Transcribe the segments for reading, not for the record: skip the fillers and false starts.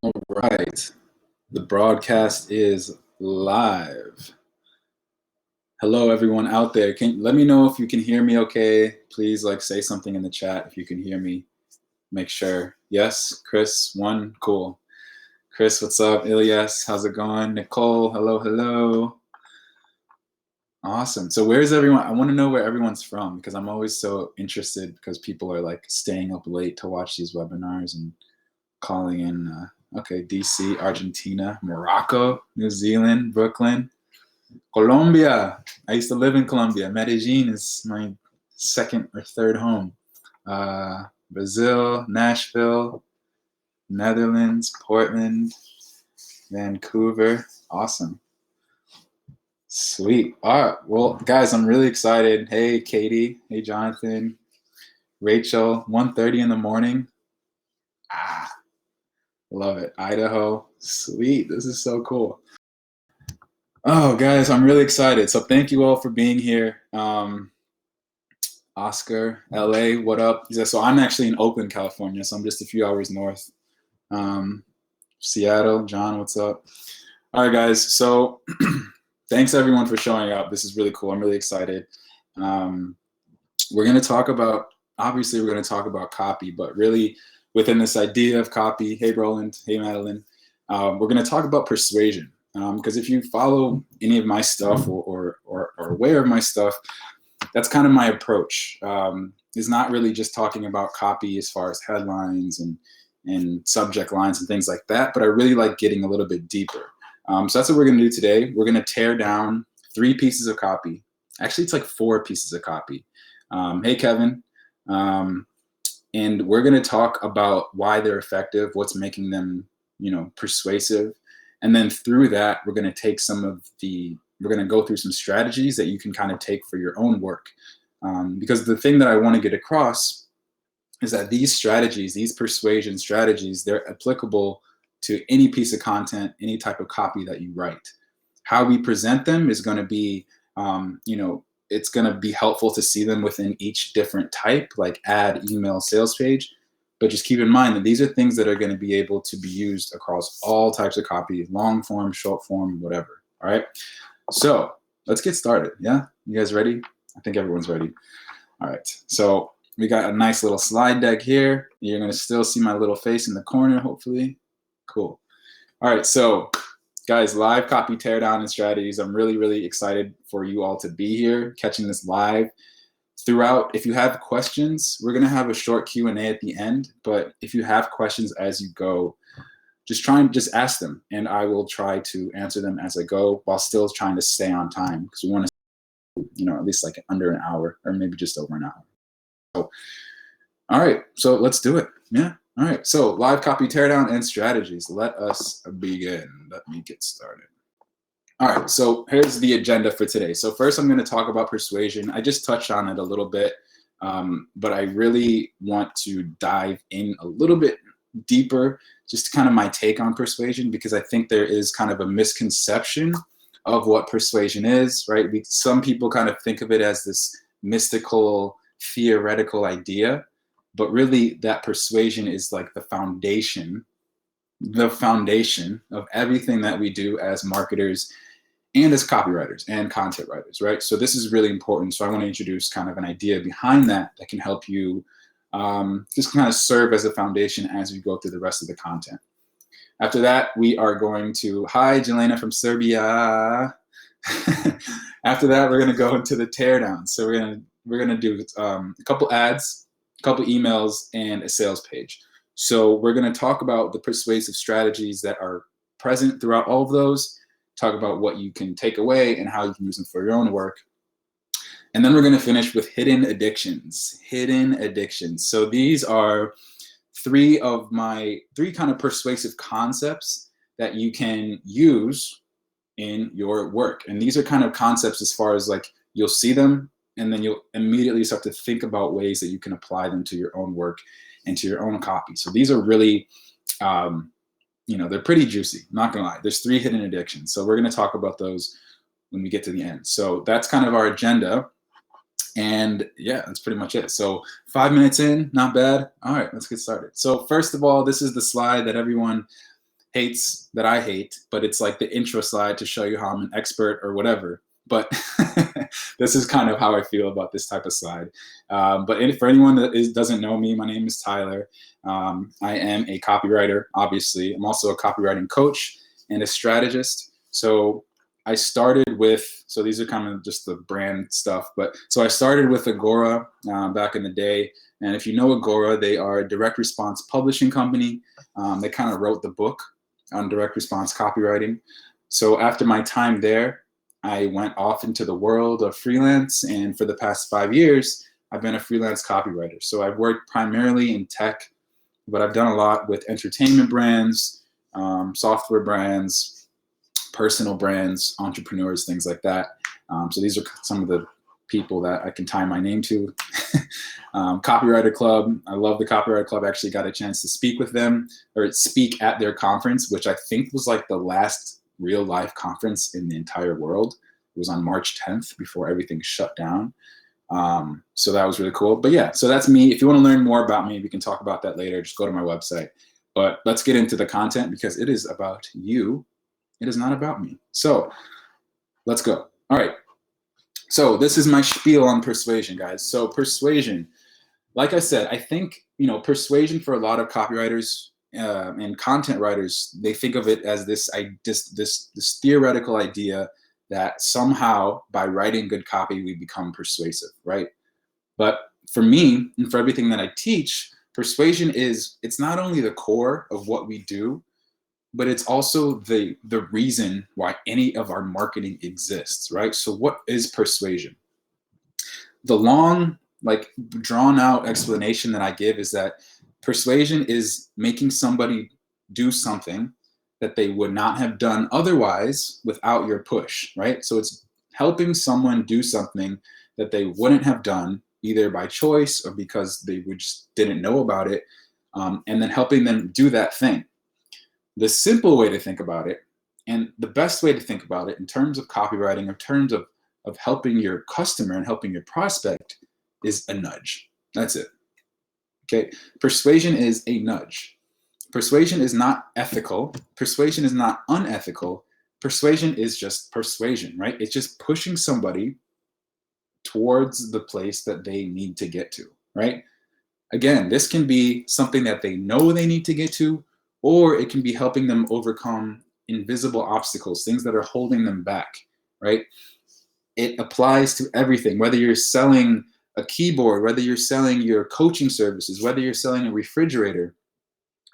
All right, the broadcast is live. Hello, everyone out there. Let me know if you can hear me okay. Please say something in the chat if you can hear me. Make sure. Yes, Chris, one, cool. Chris, what's up? Ilyas, how's it going? Nicole, hello, hello. Awesome. So where's everyone? I want to know where everyone's from because I'm always so interested because people are staying up late to watch these webinars and calling in. Okay, DC, Argentina, Morocco, New Zealand, Brooklyn, Colombia. I used to live in Colombia. Medellin is my second or third home. Brazil, Nashville, Netherlands, Portland, Vancouver. Awesome. Sweet. All right. Well, guys, I'm really excited. Hey, Katie. Hey, Jonathan. Rachel. 1:30 in the morning. Love it. Idaho. Sweet. This is so cool. Oh, guys, I'm really excited. So thank you all for being here. Oscar, LA, what up? So I'm actually in Oakland, California, so I'm just a few hours north. Seattle, John, what's up? All right, guys. So thanks everyone for showing up. This is really cool. I'm really excited. We're going to talk about, obviously we're going to talk about copy, but really within this idea of copy, hey, Roland, hey, Madeline, we're going to talk about persuasion. Because if you follow any of my stuff or aware of my stuff, that's kind of my approach. Is not really just talking about copy as far as headlines and subject lines and things like that, but I really like getting a little bit deeper. So that's what we're going to do today. We're going to tear down 3 pieces of copy. Actually, it's 4 pieces of copy. Hey, Kevin. And we're going to talk about why they're effective, what's making them, persuasive. And then through that, we're going to take we're going to go through some strategies that you can kind of take for your own work. Because the thing that I want to get across is that these strategies, these persuasion strategies, they're applicable to any piece of content, any type of copy that you write. How we present them is going to be, it's going to be helpful to see them within each different type, like ad, email, sales page. But just keep in mind that these are things that are going to be able to be used across all types of copy, long form, short form, whatever. All right. So let's get started. Yeah. You guys ready? I think everyone's ready. All right. So we got a nice little slide deck here. You're going to still see my little face in the corner, hopefully. Cool. All right. So guys, live copy teardown and strategies. I'm really, really excited for you all to be here, catching this live. Throughout, if you have questions, we're going to have a short Q&A at the end, but if you have questions as you go, just ask them, and I will try to answer them as I go while still trying to stay on time because we want to, at least under an hour or maybe just over an hour. So, all right, so let's do it. Yeah. All right, so live copy teardown and strategies. Let us begin. Let me get started. All right, so here's the agenda for today. So first I'm going to talk about persuasion. I just touched on it a little bit, but I really want to dive in a little bit deeper, just kind of my take on persuasion, because I think there is kind of a misconception of what persuasion is, right? Some people kind of think of it as this mystical, theoretical idea, but really that persuasion is like the foundation of everything that we do as marketers and as copywriters and content writers, right? So this is really important. So I want to introduce kind of an idea behind that can help you just kind of serve as a foundation as we go through the rest of the content. After that, we are going to, hi, Jelena from Serbia. After that, we're going to go into the teardown. So we're going to do a couple ads, a couple emails, and a sales page. So we're going to talk about the persuasive strategies that are present throughout all of those, talk about what you can take away and how you can use them for your own work. And then we're going to finish with hidden addictions. So these are 3 kind of persuasive concepts that you can use in your work. And these are kind of concepts as far as you'll see them and then you'll immediately start to think about ways that you can apply them to your own work and to your own copy. So these are really, they're pretty juicy, not gonna lie. There's 3 hidden addictions. So we're gonna talk about those when we get to the end. So that's kind of our agenda. And yeah, that's pretty much it. So 5 minutes in, not bad. All right, let's get started. So first of all, this is the slide that everyone hates that I hate, but it's like the intro slide to show you how I'm an expert or whatever. But this is kind of how I feel about this type of slide. But for anyone that doesn't know me, my name is Tyler. I am a copywriter, obviously. I'm also a copywriting coach and a strategist. So I started with, so these are kind of just the brand stuff, but so I started with Agora back in the day. And if you know Agora, they are a direct response publishing company. They kind of wrote the book on direct response copywriting. So after my time there, I went off into the world of freelance, and for the past 5 years, I've been a freelance copywriter. So I've worked primarily in tech, but I've done a lot with entertainment brands, software brands, personal brands, entrepreneurs, things like that. So these are some of the people that I can tie my name to. Copywriter Club. I love the Copywriter Club. I actually got a chance to speak with them or speak at their conference, which I think was like the last real life conference in the entire world. It was on March 10th before everything shut down. So that was really cool. But yeah, so that's me. If you want to learn more about me, we can talk about that later. Just go to my website. But let's get into the content because it is about you. It is not about me. So let's go. All right. So this is my spiel on persuasion, guys. So persuasion, like I said, I think, persuasion for a lot of copywriters and content writers, they think of it as this theoretical idea that somehow by writing good copy, we become persuasive, right? But for me and for everything that I teach, persuasion it's not only the core of what we do, but it's also the reason why any of our marketing exists, right? So what is persuasion? The long, drawn out explanation that I give is that persuasion is making somebody do something that they would not have done otherwise without your push, right? So it's helping someone do something that they wouldn't have done either by choice or because they just didn't know about it, and then helping them do that thing. The simple way to think about it, and the best way to think about it in terms of copywriting, in terms of helping your customer and helping your prospect, is a nudge. That's it. Okay. Persuasion is a nudge. Persuasion is not ethical. Persuasion is not unethical. Persuasion is just persuasion, right? It's just pushing somebody towards the place that they need to get to, right? Again, this can be something that they know they need to get to, or it can be helping them overcome invisible obstacles, things that are holding them back, right? It applies to everything, whether you're selling a keyboard, whether you're selling your coaching services, whether you're selling a refrigerator.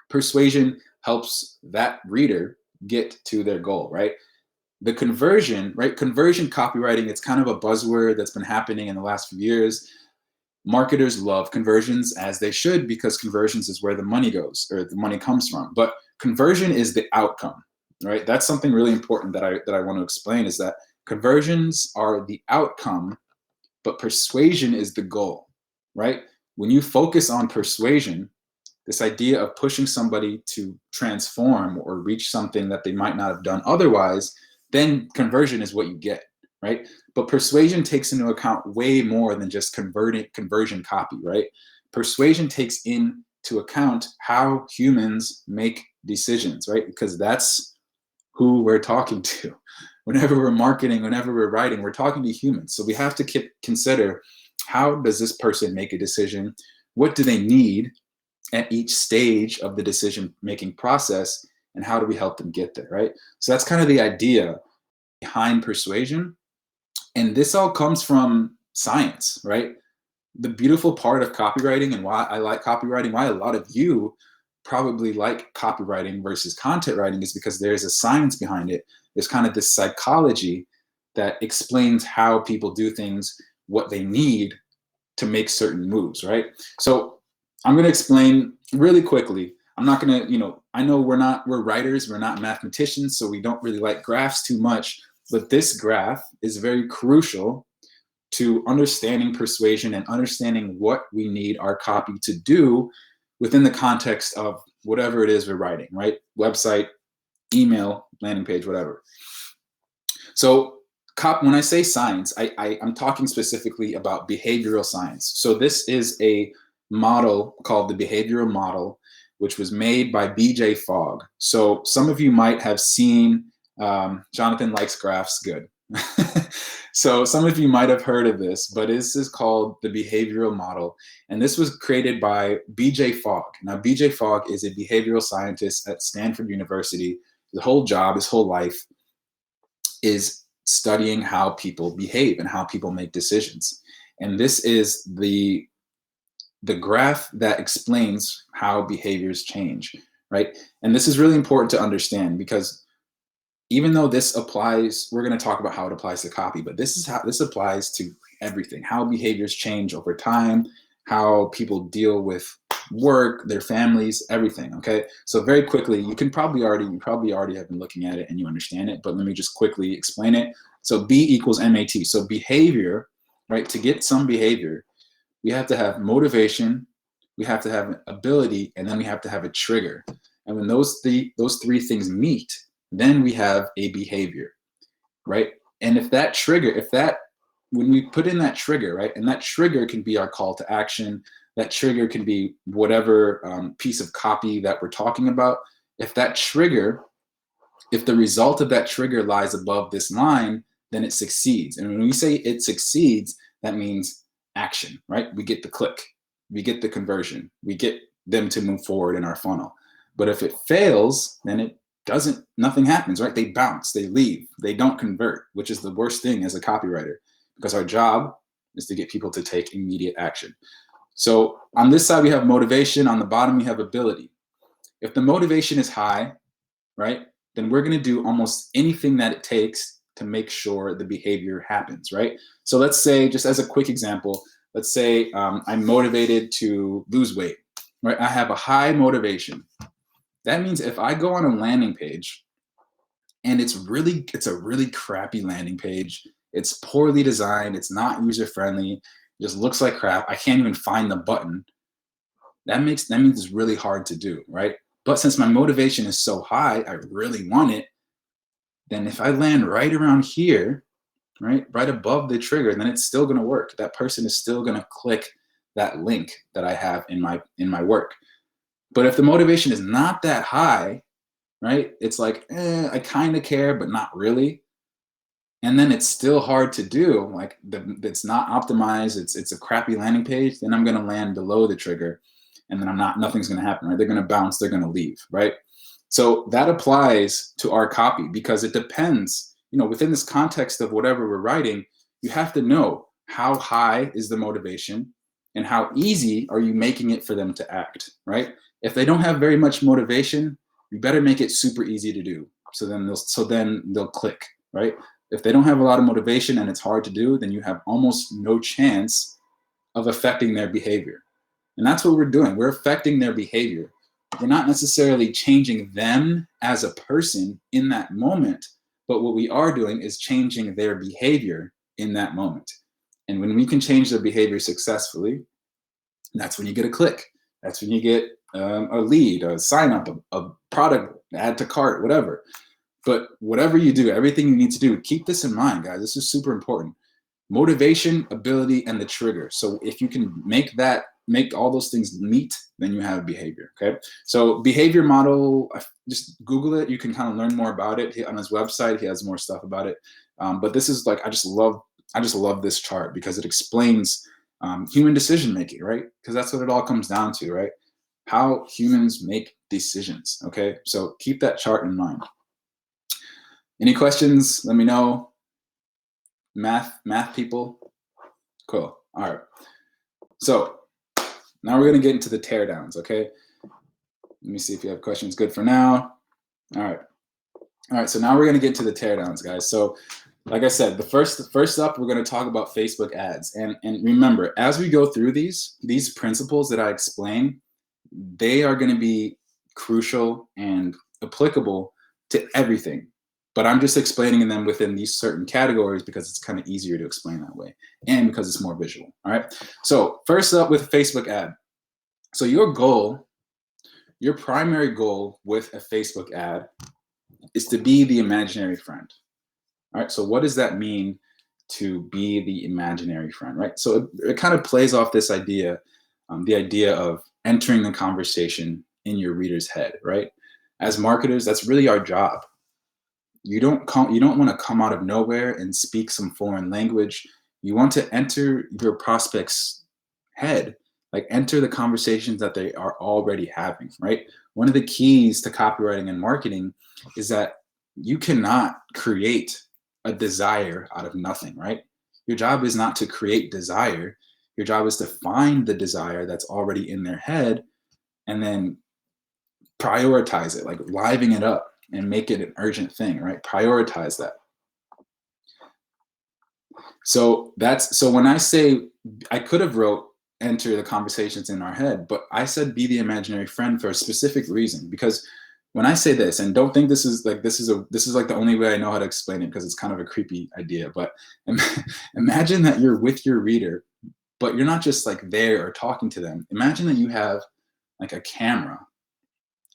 Persuasion helps that reader get to their goal, right? The conversion, right? Conversion copywriting, it's kind of a buzzword that's been happening in the last few years. Marketers love conversions, as they should, because conversions is where the money goes or the money comes from. But conversion is the outcome, right? That's something really important that I want to explain, is that conversions are the outcome, but persuasion is the goal, right? When you focus on persuasion, this idea of pushing somebody to transform or reach something that they might not have done otherwise, then conversion is what you get, right? But persuasion takes into account way more than just conversion copy, right? Persuasion takes into account how humans make decisions, right? Because that's who we're talking to. Whenever we're marketing, whenever we're writing, we're talking to humans. So we have to consider, how does this person make a decision? What do they need at each stage of the decision-making process? And how do we help them get there, right? So that's kind of the idea behind persuasion. And this all comes from science, right? The beautiful part of copywriting, and why I like copywriting, why a lot of you probably like copywriting versus content writing, is because there's a science behind it. There's kind of this psychology that explains how people do things, what they need to make certain moves, right? So I'm going to explain really quickly. I'm not going to, I know we're writers, we're not mathematicians, so we don't really like graphs too much, but this graph is very crucial to understanding persuasion and understanding what we need our copy to do within the context of whatever it is we're writing, right? Website, email, landing page, whatever. So when I say science, I'm talking specifically about behavioral science. So this is a model called the behavioral model, which was made by BJ Fogg. So some of you might have seen, Jonathan likes graphs, good. So some of you might have heard of this, but this is called the behavioral model. And this was created by BJ Fogg. Now, BJ Fogg is a behavioral scientist at Stanford University. His whole job, his whole life is studying how people behave and how people make decisions. And this is the graph that explains how behaviors change, right? And this is really important to understand, because even though this applies, we're going to talk about how it applies to copy, but this is how this applies to everything, how behaviors change over time, how people deal with work, their families, everything. Okay, so very quickly, you probably already have been looking at it and you understand it, but let me just quickly explain it. So B equals MAT. So behavior, right? To get some behavior, we have to have motivation, we have to have ability, and then we have to have a trigger. And when those three things meet, then we have a behavior, right? And if that trigger, when we put in that trigger, right, and that trigger can be our call to action, that trigger can be whatever piece of copy that we're talking about. If the result of that trigger lies above this line, then it succeeds. And when we say it succeeds, that means action, right? We get the click, we get the conversion, we get them to move forward in our funnel. But if it fails, then nothing happens, right? They bounce, they leave, they don't convert, which is the worst thing as a copywriter, because our job is to get people to take immediate action. So on this side, we have motivation. On the bottom, we have ability. If the motivation is high, right, then we're going to do almost anything that it takes to make sure the behavior happens, right? So let's say, just as a quick example, let's say I'm motivated to lose weight, right? I have a high motivation. That means if I go on a landing page and it's a really crappy landing page, it's poorly designed, it's not user-friendly, it just looks like crap, I can't even find the button, that means it's really hard to do, right? But since my motivation is so high, I really want it, then if I land right around here, right above the trigger, then it's still going to work. That person is still going to click that link that I have in my work. But if the motivation is not that high, right, it's like, I kind of care, but not really. And then it's still hard to do, like it's not optimized, it's a crappy landing page, then I'm going to land below the trigger, and then nothing's going to happen, right? They're going to bounce, they're going to leave, right? So that applies to our copy, because it depends, within this context of whatever we're writing, you have to know how high is the motivation and how easy are you making it for them to act, right? If they don't have very much motivation, you better make it super easy to do. So then they'll click, right? If they don't have a lot of motivation and it's hard to do, then you have almost no chance of affecting their behavior. And that's what we're doing. We're affecting their behavior. We're not necessarily changing them as a person in that moment, but what we are doing is changing their behavior in that moment. And when we can change their behavior successfully, that's when you get a click. That's when you get a lead, a sign up, a product, add to cart, whatever. But whatever you do, everything you need to do, keep this in mind, guys. This is super important. Motivation, ability, and the trigger. So if you can make all those things meet, then you have behavior, okay? So behavior model, just Google it. You can kind of learn more about it. On his website, he has more stuff about it. But this is like, I just love this chart, because it explains human decision making, right? Because that's what it all comes down to, right? How humans make decisions, okay? So keep that chart in mind. Any questions? Let me know. Math people? Cool. All right. So now we're going to get into the teardowns, okay? Let me see if you have questions. Good for now. All right. So now we're going to get to the teardowns, guys. So like I said, the first up, we're going to talk about Facebook ads. And remember, as we go through these principles that I explain, they are going to be crucial and applicable to everything. But I'm just explaining them within these certain categories because it's kind of easier to explain that way, and because it's more visual. All right. So first up with Facebook ad. So your primary goal with a Facebook ad is to be the imaginary friend. All right. So what does that mean, to be the imaginary friend, right? So it kind of plays off this idea, the idea of entering the conversation in your reader's head, right? As marketers, that's really our job. You don't want to come out of nowhere and speak some foreign language. You want to enter your prospect's head, like enter the conversations that they are already having, right? One of the keys to copywriting and marketing is that you cannot create a desire out of nothing, right? Your job is not to create desire. Your job is to find the desire that's already in their head and then prioritize it, like liven it up and make it an urgent thing, right? Prioritize that. So when I say, I could have wrote enter the conversations in our head, but I said be the imaginary friend for a specific reason, because when I say this, and don't think this is like the only way I know how to explain it, because it's kind of a creepy idea, but imagine that you're with your reader, but you're not just like there or talking to them. Imagine that you have like a camera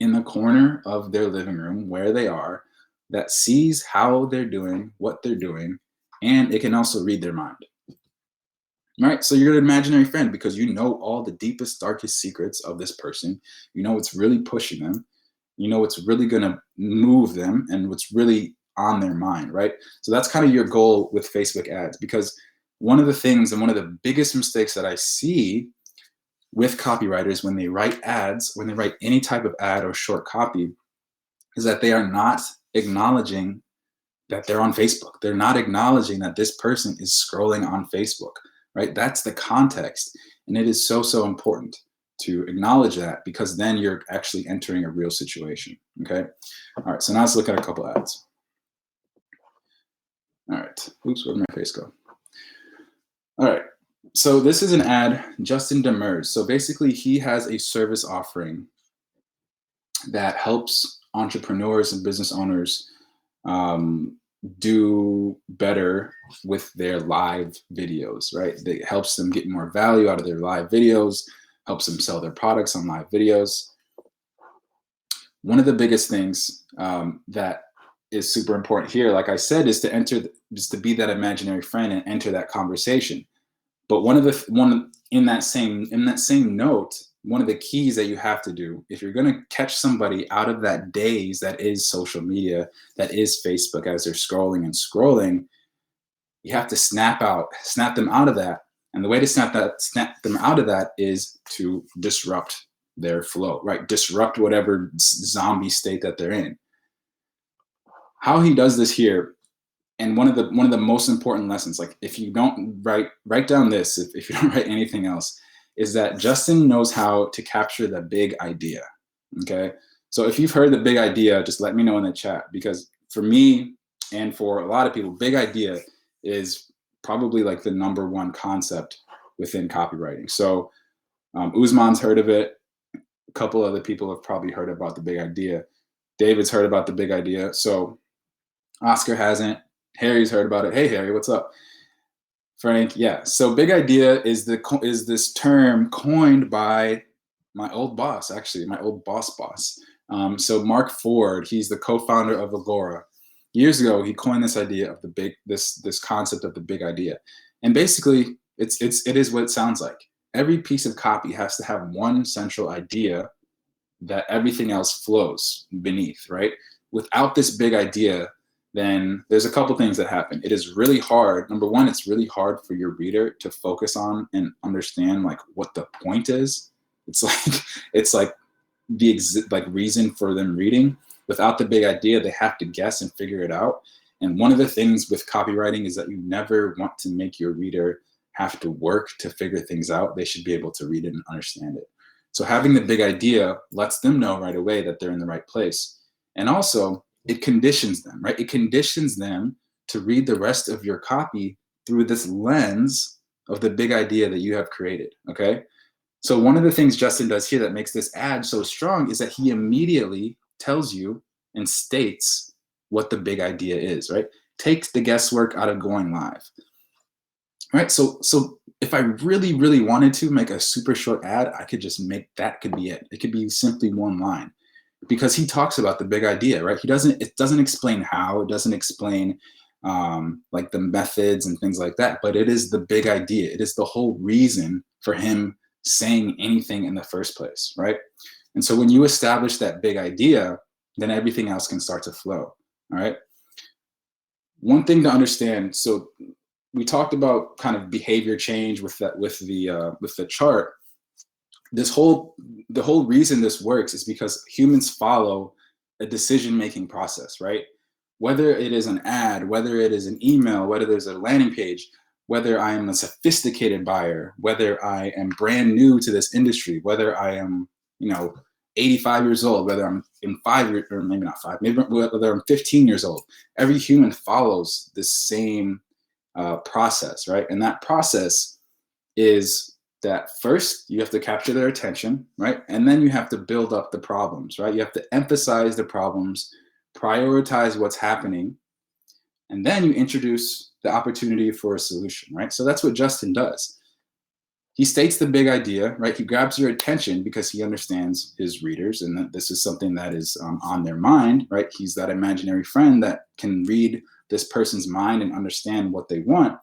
in the corner of their living room where they are that sees how they're doing, what they're doing, and it can also read their mind. Right? So you're an imaginary friend because you know all the deepest, darkest secrets of this person. You know what's really pushing them. You know what's really going to move them and what's really on their mind, right? So that's kind of your goal with Facebook ads, because one of the things and one of the biggest mistakes that I see with copywriters when they write ads, when they write any type of ad or short copy, is that they are not acknowledging that they're on Facebook. They're not acknowledging that this person is scrolling on Facebook, right? That's the context. And it is so, so important to acknowledge that, because then you're actually entering a real situation, okay? All right, so now let's look at a couple ads. All right, oops, where'd my face go? All right, so this is an ad, Justin Demers. So basically he has a service offering that helps entrepreneurs and business owners do better with their live videos, right? It helps them get more value out of their live videos, helps them sell their products on live videos. One of the biggest things that is super important here, like I said, is to be that imaginary friend and enter that conversation. But in that same note, one of the keys that you have to do, if you're going to catch somebody out of that daze that is social media, that is Facebook, as they're scrolling and scrolling, you have to snap them out of that. And the way to snap them out of that is to disrupt their flow, right? Disrupt whatever zombie state that they're in. How he does this here, and one of the most important lessons, like if you don't write down this, if you don't write anything else, is that Justin knows how to capture the big idea, okay? So if you've heard the big idea, just let me know in the chat, because for me and for a lot of people, big idea is probably like the #1 concept within copywriting. So Usman's heard of it. A couple other people have probably heard about the big idea. David's heard about the big idea. So Oscar hasn't. Harry's heard about it. Hey, Harry, what's up? Frank, yeah. So big idea is this term coined by my old boss, actually, my old boss. So Mark Ford, he's the co-founder of Agora. Years ago, he coined this idea of this concept of the big idea. And basically, it is what it sounds like. Every piece of copy has to have one central idea that everything else flows beneath, right? Without this big idea, then there's a couple things that happen. It is really hard. Number one, it's really hard for your reader to focus on and understand like what the point is. It's like the reason for them reading. Without the big idea, they have to guess and figure it out. And one of the things with copywriting is that you never want to make your reader have to work to figure things out. They should be able to read it and understand it. So having the big idea lets them know right away that they're in the right place. And also, it conditions them, right? It conditions them to read the rest of your copy through this lens of the big idea that you have created, okay? So one of the things Justin does here that makes this ad so strong is that he immediately tells you and states what the big idea is, right? Takes the guesswork out of going live, right? So if I really, really wanted to make a super short ad, I could just that could be it. It could be simply one line. Because he talks about the big idea, right? It doesn't explain how, it doesn't explain like the methods and things like that, but it is the big idea. It is the whole reason for him saying anything in the first place, right? And so when you establish that big idea, then everything else can start to flow. All right. One thing to understand. So we talked about kind of behavior change with that, with the chart. The whole reason this works is because humans follow a decision-making process, right? Whether it is an ad, whether it is an email, whether there's a landing page, whether I am a sophisticated buyer, whether I am brand new to this industry, whether I am, 85 years old, whether I'm in 5 years, or maybe not 5, maybe whether I'm 15 years old, every human follows the same process, right? And that process is that first you have to capture their attention, right? And then you have to build up the problems, right? You have to emphasize the problems, prioritize what's happening, and then you introduce the opportunity for a solution, right? So that's what Justin does. He states the big idea, right? He grabs your attention because he understands his readers and that this is something that is on their mind, right? He's that imaginary friend that can read this person's mind and understand what they want.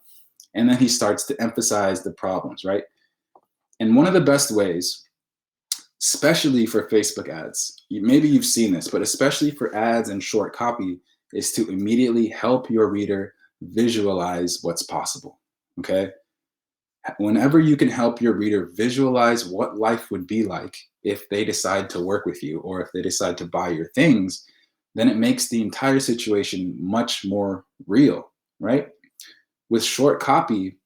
And then he starts to emphasize the problems, right? And one of the best ways, especially for Facebook ads, maybe you've seen this, but especially for ads and short copy, is to immediately help your reader visualize what's possible, okay? Whenever you can help your reader visualize what life would be like if they decide to work with you or if they decide to buy your things, then it makes the entire situation much more real, right? With short copy,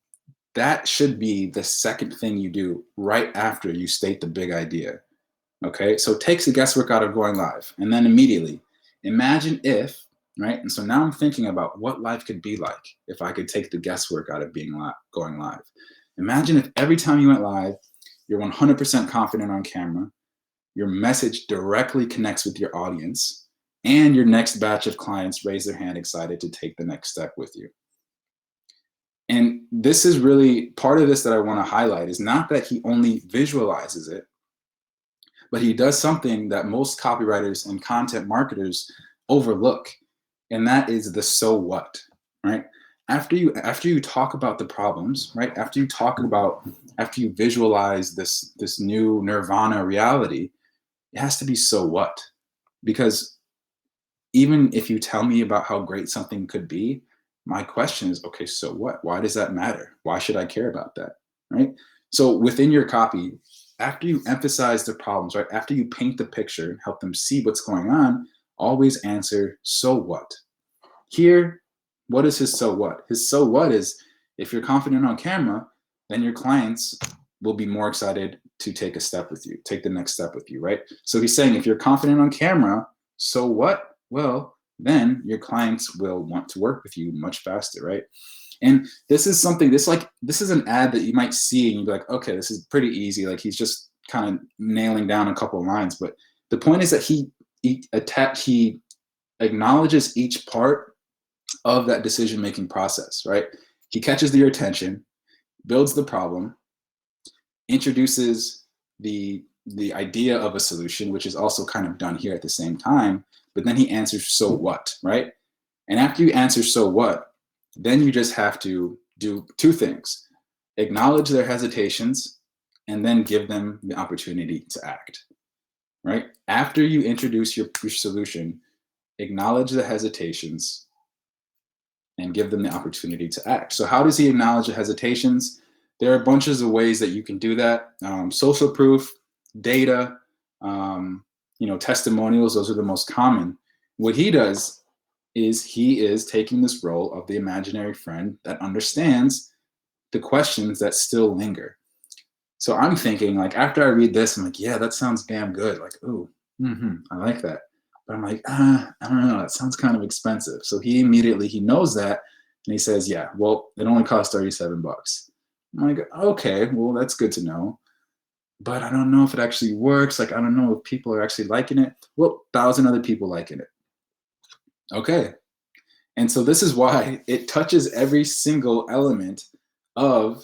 that should be the second thing you do right after you state the big idea, okay? So it takes the guesswork out of going live. And then immediately, imagine if, right? And so now I'm thinking about what life could be like if I could take the guesswork out of going live. Imagine if every time you went live, you're 100% confident on camera, your message directly connects with your audience, and your next batch of clients raise their hand excited to take the next step with you. And this is really part of this that I want to highlight is not that he only visualizes it, but he does something that most copywriters and content marketers overlook, and that is the so what, right? After you talk about the problems, right? After you visualize this new nirvana reality, it has to be so what? Because even if you tell me about how great something could be, my question is, okay, so what? Why does that matter? Why should I care about that, right? So within your copy, after you emphasize the problems, right? After you paint the picture and help them see what's going on, always answer, so what? Here, what is his so what? His so what is, if you're confident on camera, then your clients will be more excited to take a step with you, take the next step with you, right? So he's saying, if you're confident on camera, so what? Well, then your clients will want to work with you much faster, right? And this is something, this is an ad that you might see and you'd be like, okay, this is pretty easy. Like he's just kind of nailing down a couple of lines. But the point is that he acknowledges each part of that decision-making process, right? He catches your attention, builds the problem, introduces the idea of a solution, which is also kind of done here at the same time, but then he answers, so what, right? And after you answer, so what, then you just have to do two things: acknowledge their hesitations and then give them the opportunity to act, right? After you introduce your solution, acknowledge the hesitations and give them the opportunity to act. So how does he acknowledge the hesitations? There are bunches of ways that you can do that. Social proof, data, testimonials, those are the most common. What he does is he is taking this role of the imaginary friend that understands the questions that still linger. So I'm thinking, like, after I read this, I'm like, yeah, that sounds damn good. Like, ooh, I like that. But I'm like, I don't know, that sounds kind of expensive. So he knows that, and he says, yeah, well, it only costs $37. I'm like, okay, well, that's good to know. But I don't know if it actually works. Like, I don't know if people are actually liking it. Well, 1,000 other people liking it. Okay. And so this is why it touches every single element of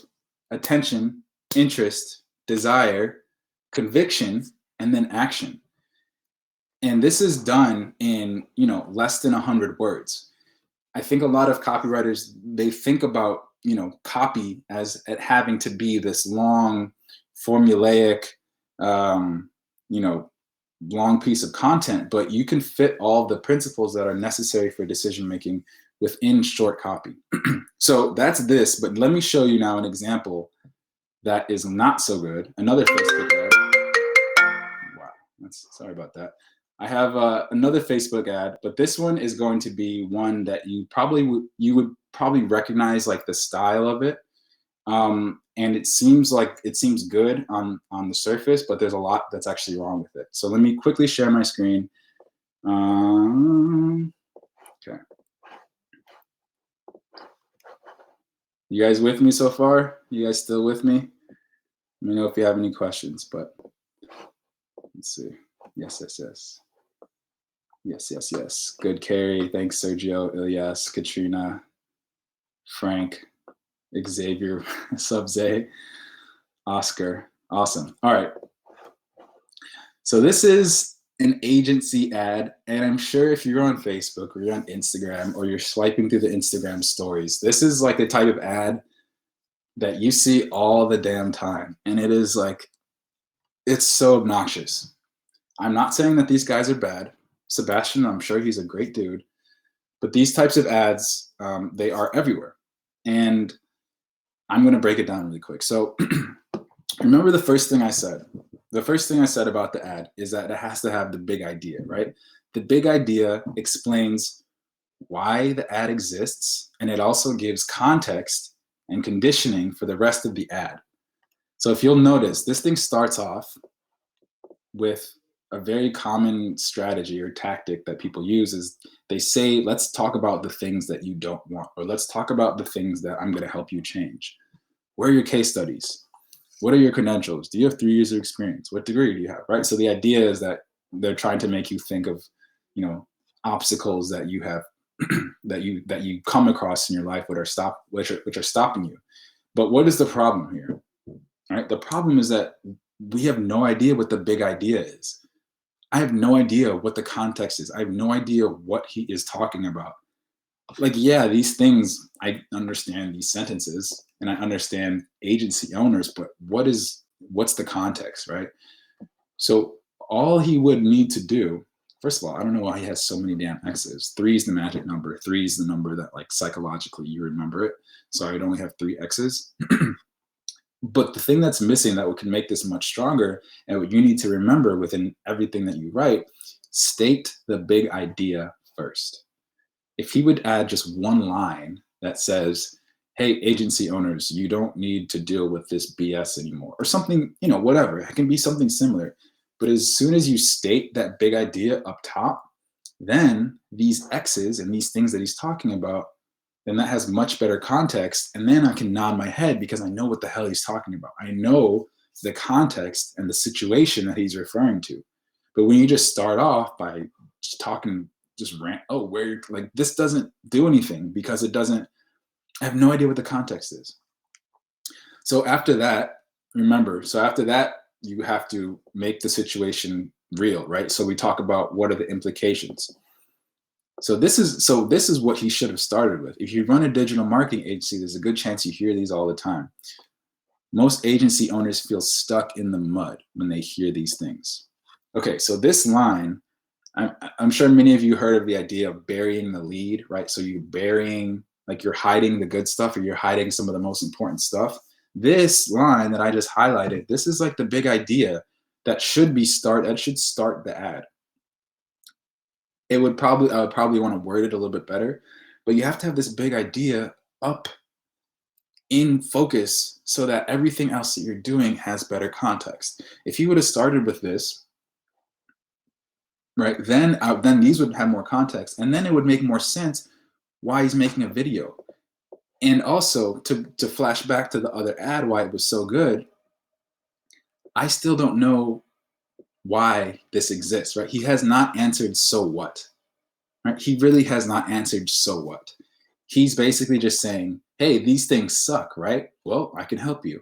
attention, interest, desire, conviction, and then action. And this is done in, less than 100 words. I think a lot of copywriters, they think about, copy as having to be this long, formulaic, long piece of content, but you can fit all the principles that are necessary for decision making within short copy. So that's this, but let me show you now an example that is not so good. Another Facebook ad. Wow, sorry about that. I have another Facebook ad, but this one is going to be one that you would probably recognize, like the style of it. And it seems good on the surface, but there's a lot that's actually wrong with it. So let me quickly share my screen. Okay. You guys with me so far? You guys still with me? Let me know if you have any questions, but let's see. Yes. Yes. Good, Carrie. Thanks, Sergio, Ilyas, Katrina, Frank, Xavier, Subzay, Oscar. Awesome. All right. So this is an agency ad, and I'm sure if you're on Facebook or you're on Instagram or you're swiping through the Instagram stories, this is like the type of ad that you see all the damn time. And it is like, it's so obnoxious. I'm not saying that these guys are bad. Sebastian, I'm sure he's a great dude, but these types of ads, they are everywhere. And I'm going to break it down really quick. So remember the first thing I said. The first thing I said about the ad is that it has to have the big idea, right? The big idea explains why the ad exists, and it also gives context and conditioning for the rest of the ad. So if you'll notice, this thing starts off with a very common strategy or tactic that people use is they say, let's talk about the things that you don't want, or let's talk about the things that I'm going to help you change. Where are your case studies? What are your credentials? Do you have 3 years of experience? What degree do you have, right? So the idea is that they're trying to make you think of, obstacles that you have, that you come across in your life which are stopping you. But what is the problem here? Right? The problem is that we have no idea what the big idea is. I have no idea what the context is. I have no idea what he is talking about. Like, yeah, these things, I understand these sentences and I understand agency owners, but what's the context, right? So all he would need to do, first of all, I don't know why he has so many damn X's. 3 is the magic number. 3 is the number that, like, psychologically you remember it. So I would only have 3 X's. But the thing that's missing that can make this much stronger, and what you need to remember within everything that you write, state the big idea first. If he would add just one line that says, hey, agency owners, you don't need to deal with this BS anymore, or something, whatever, it can be something similar. But as soon as you state that big idea up top, then these X's and these things that he's talking about, then that has much better context. And then I can nod my head because I know what the hell he's talking about. I know the context and the situation that he's referring to. But when you just start off by just talking, just rant, this doesn't do anything because I have no idea what the context is. So after that, you have to make the situation real, right? So we talk about what are the implications. So this is what he should have started with. If you run a digital marketing agency, there's a good chance you hear these all the time. Most agency owners feel stuck in the mud when they hear these things. Okay, so this line, I'm sure many of you heard of the idea of burying the lead, right? So you're burying, like you're hiding the good stuff, or you're hiding some of the most important stuff. This line that I just highlighted, this is like the big idea that should start the ad. I would probably want to word it a little bit better, but you have to have this big idea up in focus so that everything else that you're doing has better context. If you would have started with this, right, then these would have more context, and then it would make more sense why he's making a video. And also to flash back to the other ad, why it was so good, I still don't know why this exists, right? He has not answered so what, right? He really has not answered so what. He's basically just saying, hey, these things suck, right? Well, I can help you.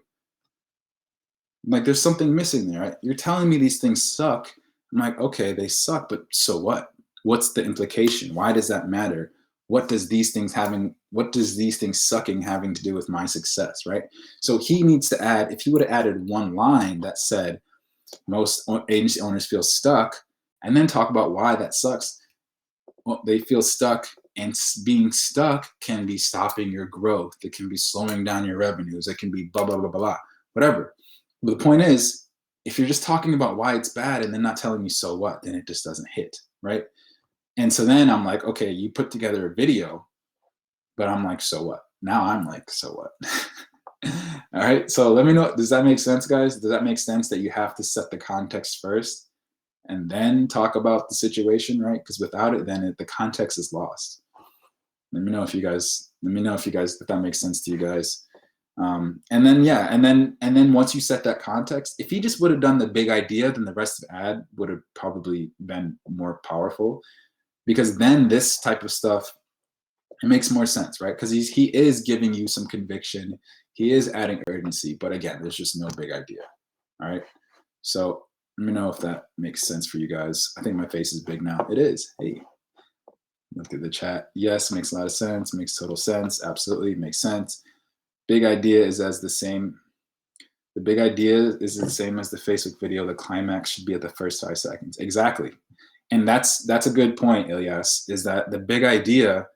Like, there's something missing there, right? You're telling me these things suck. I'm like, okay, they suck, but so what? What's the implication? Why does that matter? What does these things sucking having to do with my success, right? So he needs to add, if he would have added one line that said, most agency owners feel stuck, and then talk about why that sucks. Well, they feel stuck, and being stuck can be stopping your growth. It can be slowing down your revenues. It can be blah, blah, blah, blah, blah, whatever. But the point is, if you're just talking about why it's bad and then not telling me so what, then it just doesn't hit, right? And so then I'm like, okay, you put together a video, but I'm like, so what? Now I'm like, so what? All right, so let me know, does that make sense, guys? Does that make sense that you have to set the context first and then talk about the situation, right? Because without it, then the context is lost. Let me know if that makes sense to you guys. And then once you set that context, if he just would have done the big idea, then the rest of the ad would have probably been more powerful, because then this type of stuff, it makes more sense, right? Because he is giving you some conviction, he is adding urgency, but again, there's just no big idea. All right, so let me know if that makes sense for you guys. I think my face is big now. It is. Hey, look at the chat. Yes, makes a lot of sense. Makes total sense. Absolutely makes sense. Big idea is as the same. The big idea is the same as the Facebook video. The climax should be at the first 5 seconds. Exactly. And that's a good point, Ilyas, is that the big idea,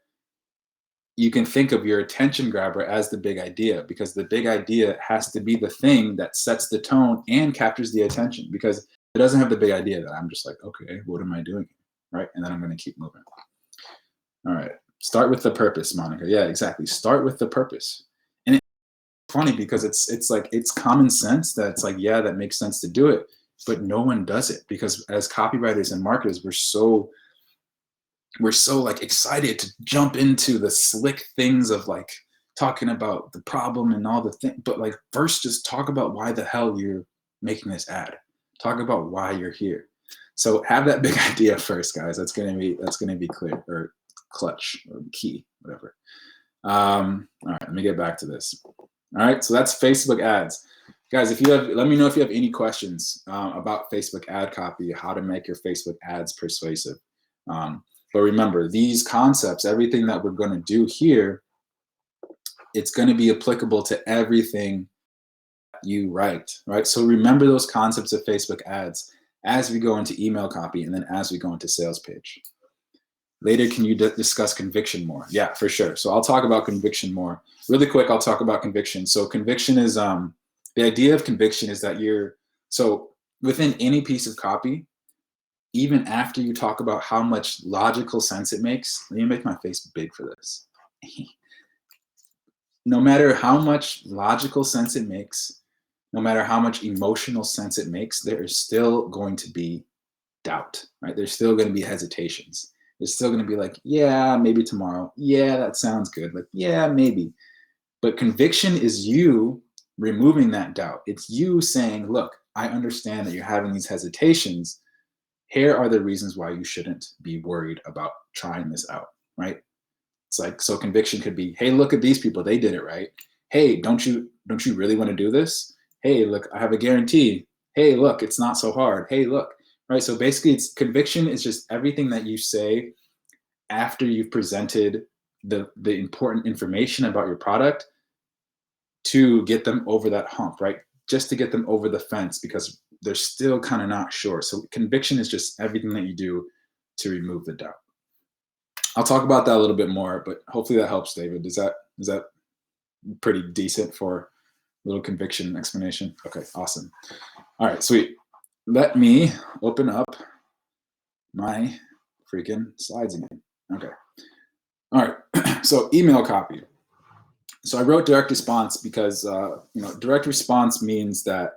you can think of your attention grabber as the big idea, because the big idea has to be the thing that sets the tone and captures the attention. Because if it doesn't have the big idea, then I'm just like, okay, what am I doing? Right? And then I'm going to keep moving. All right. Start with the purpose, Monica. Yeah, exactly. Start with the purpose. And it's funny because it's like, it's common sense that it's like, yeah, that makes sense to do it, but no one does it, because as copywriters and marketers, we're so like excited to jump into the slick things of like talking about the problem and all the things, but like first just talk about why the hell you're making this ad. Talk about why you're here. So have that big idea first, guys. That's gonna be clear, or clutch, or key, whatever. All right, let me get back to this. All right, so that's Facebook ads. Guys, if you have, let me know if you have any questions about Facebook ad copy, how to make your Facebook ads persuasive. But remember, these concepts, everything that we're going to do here, it's going to be applicable to everything you write, right? So remember those concepts of Facebook ads as we go into email copy, and then as we go into sales page. Later, can you discuss conviction more? Yeah, for sure. So I'll talk about conviction more. Really quick, I'll talk about conviction. So conviction is, the idea of conviction is that so within any piece of copy, even after you talk about how much logical sense it makes, let me make my face big for this. No matter how much logical sense it makes, no matter how much emotional sense it makes, there is still going to be doubt, right? There's still going to be hesitations. There's still going to be like, yeah, maybe tomorrow. Yeah, that sounds good. Like, yeah, maybe. But conviction is you removing that doubt. It's you saying, look, I understand that you're having these hesitations. Here are the reasons why you shouldn't be worried about trying this out, right? It's like, so conviction could be, hey, look at these people, they did it right. Hey, don't you really want to do this? Hey, look, I have a guarantee. Hey, look, it's not so hard. Hey, look, right? So basically, it's conviction is just everything that you say after you've presented the important information about your product to get them over that hump, right? Just to get them over the fence, because they're still kind of not sure. So conviction is just everything that you do to remove the doubt. I'll talk about that a little bit more, but hopefully that helps, David. Is that pretty decent for a little conviction explanation? Okay, awesome. All right, sweet. Let me open up my freaking slides again. Okay. All right, so email copy. So I wrote direct response because direct response means that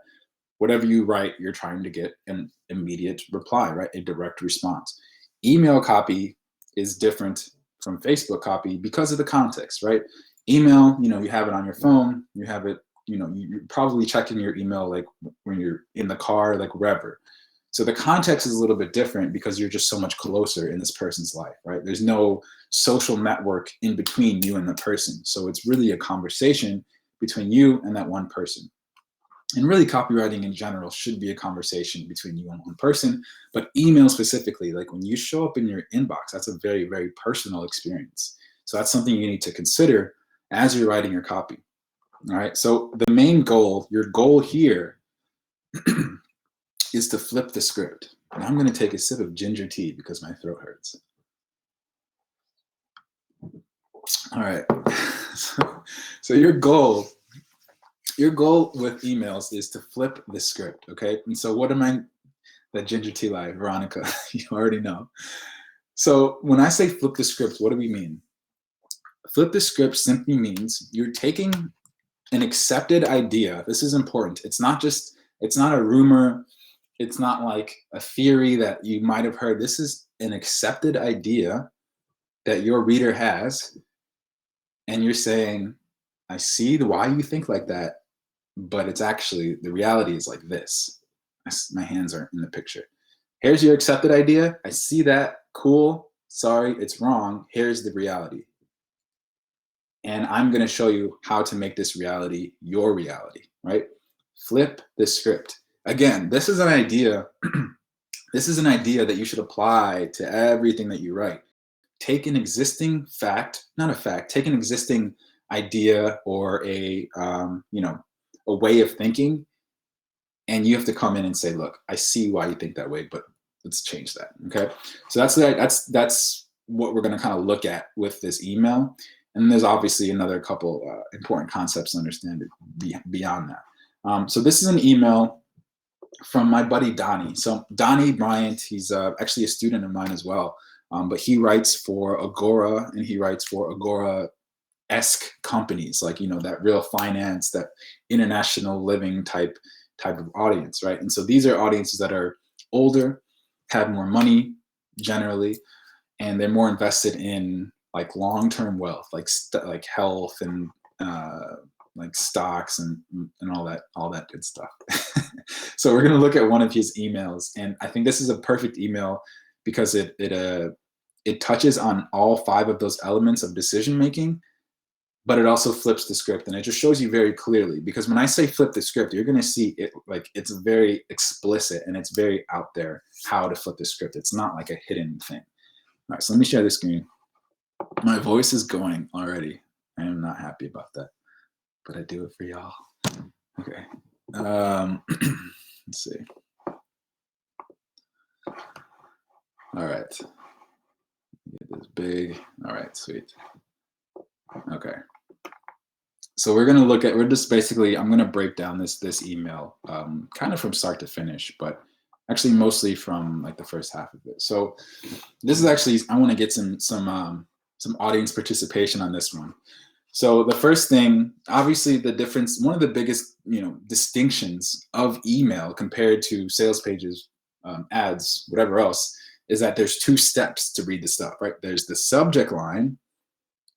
whatever you write, you're trying to get an immediate reply, right? A direct response. Email copy is different from Facebook copy because of the context, right? Email, you have it on your phone, you have it, you're probably checking your email like when you're in the car, like wherever. So the context is a little bit different because you're just so much closer in this person's life, right? There's no social network in between you and the person. So it's really a conversation between you and that one person. And really, copywriting in general should be a conversation between you and one person, but email specifically, like when you show up in your inbox, that's a very, very personal experience. So that's something you need to consider as you're writing your copy. All right, so the main goal, your goal here is to flip the script. And I'm going to take a sip of ginger tea because my throat hurts. All right. So your goal with emails is to flip the script, okay? And so what am I, that ginger tea lie, Veronica, you already know. So when I say flip the script, what do we mean? Flip the script simply means you're taking an accepted idea. This is important. It's not a rumor. It's not like a theory that you might have heard. This is an accepted idea that your reader has. And you're saying, I see why you think like that, but it's actually, the reality is like this. My hands aren't in the picture. Here's your accepted idea. I see that. Cool. Sorry, it's wrong. Here's the reality. And I'm going to show you how to make this reality your reality, right? Flip the script. Again, this is an idea. This is an idea that you should apply to everything that you write. Take an existing fact, not a fact, take an existing idea or a way of thinking, and you have to come in and say, look, I see why you think that way, but let's change that, okay? So that's what we're gonna kind of look at with this email. And there's obviously another couple important concepts to understand beyond that. So this is an email from my buddy Donnie. So Donnie Bryant, he's actually a student of mine as well, but he writes for Agora, and he writes for Agora-esque companies, like, that real finance, that international living type of audience, right? And so these are audiences that are older, have more money generally, and they're more invested in like long-term wealth, like health and like stocks and all that good stuff. So we're going to look at one of his emails, and I think this is a perfect email because it touches on all 5 of those elements of decision making, but it also flips the script, and it just shows you very clearly. Because when I say flip the script, you're going to see it like it's very explicit and it's very out there how to flip the script. It's not like a hidden thing. All right, so let me share the screen. My voice is going already. I am not happy about that, but I do it for y'all. Okay. Let's see. All right. Get this big. All right, sweet. Okay. So we're gonna look at. I'm gonna break down this email, kind of from start to finish, but actually mostly from like the first half of it. So this is actually, I want to get some audience participation on this one. So the first thing, obviously the difference, one of the biggest, distinctions of email compared to sales pages, ads, whatever else, is that there's 2 steps to read the stuff, right? There's the subject line,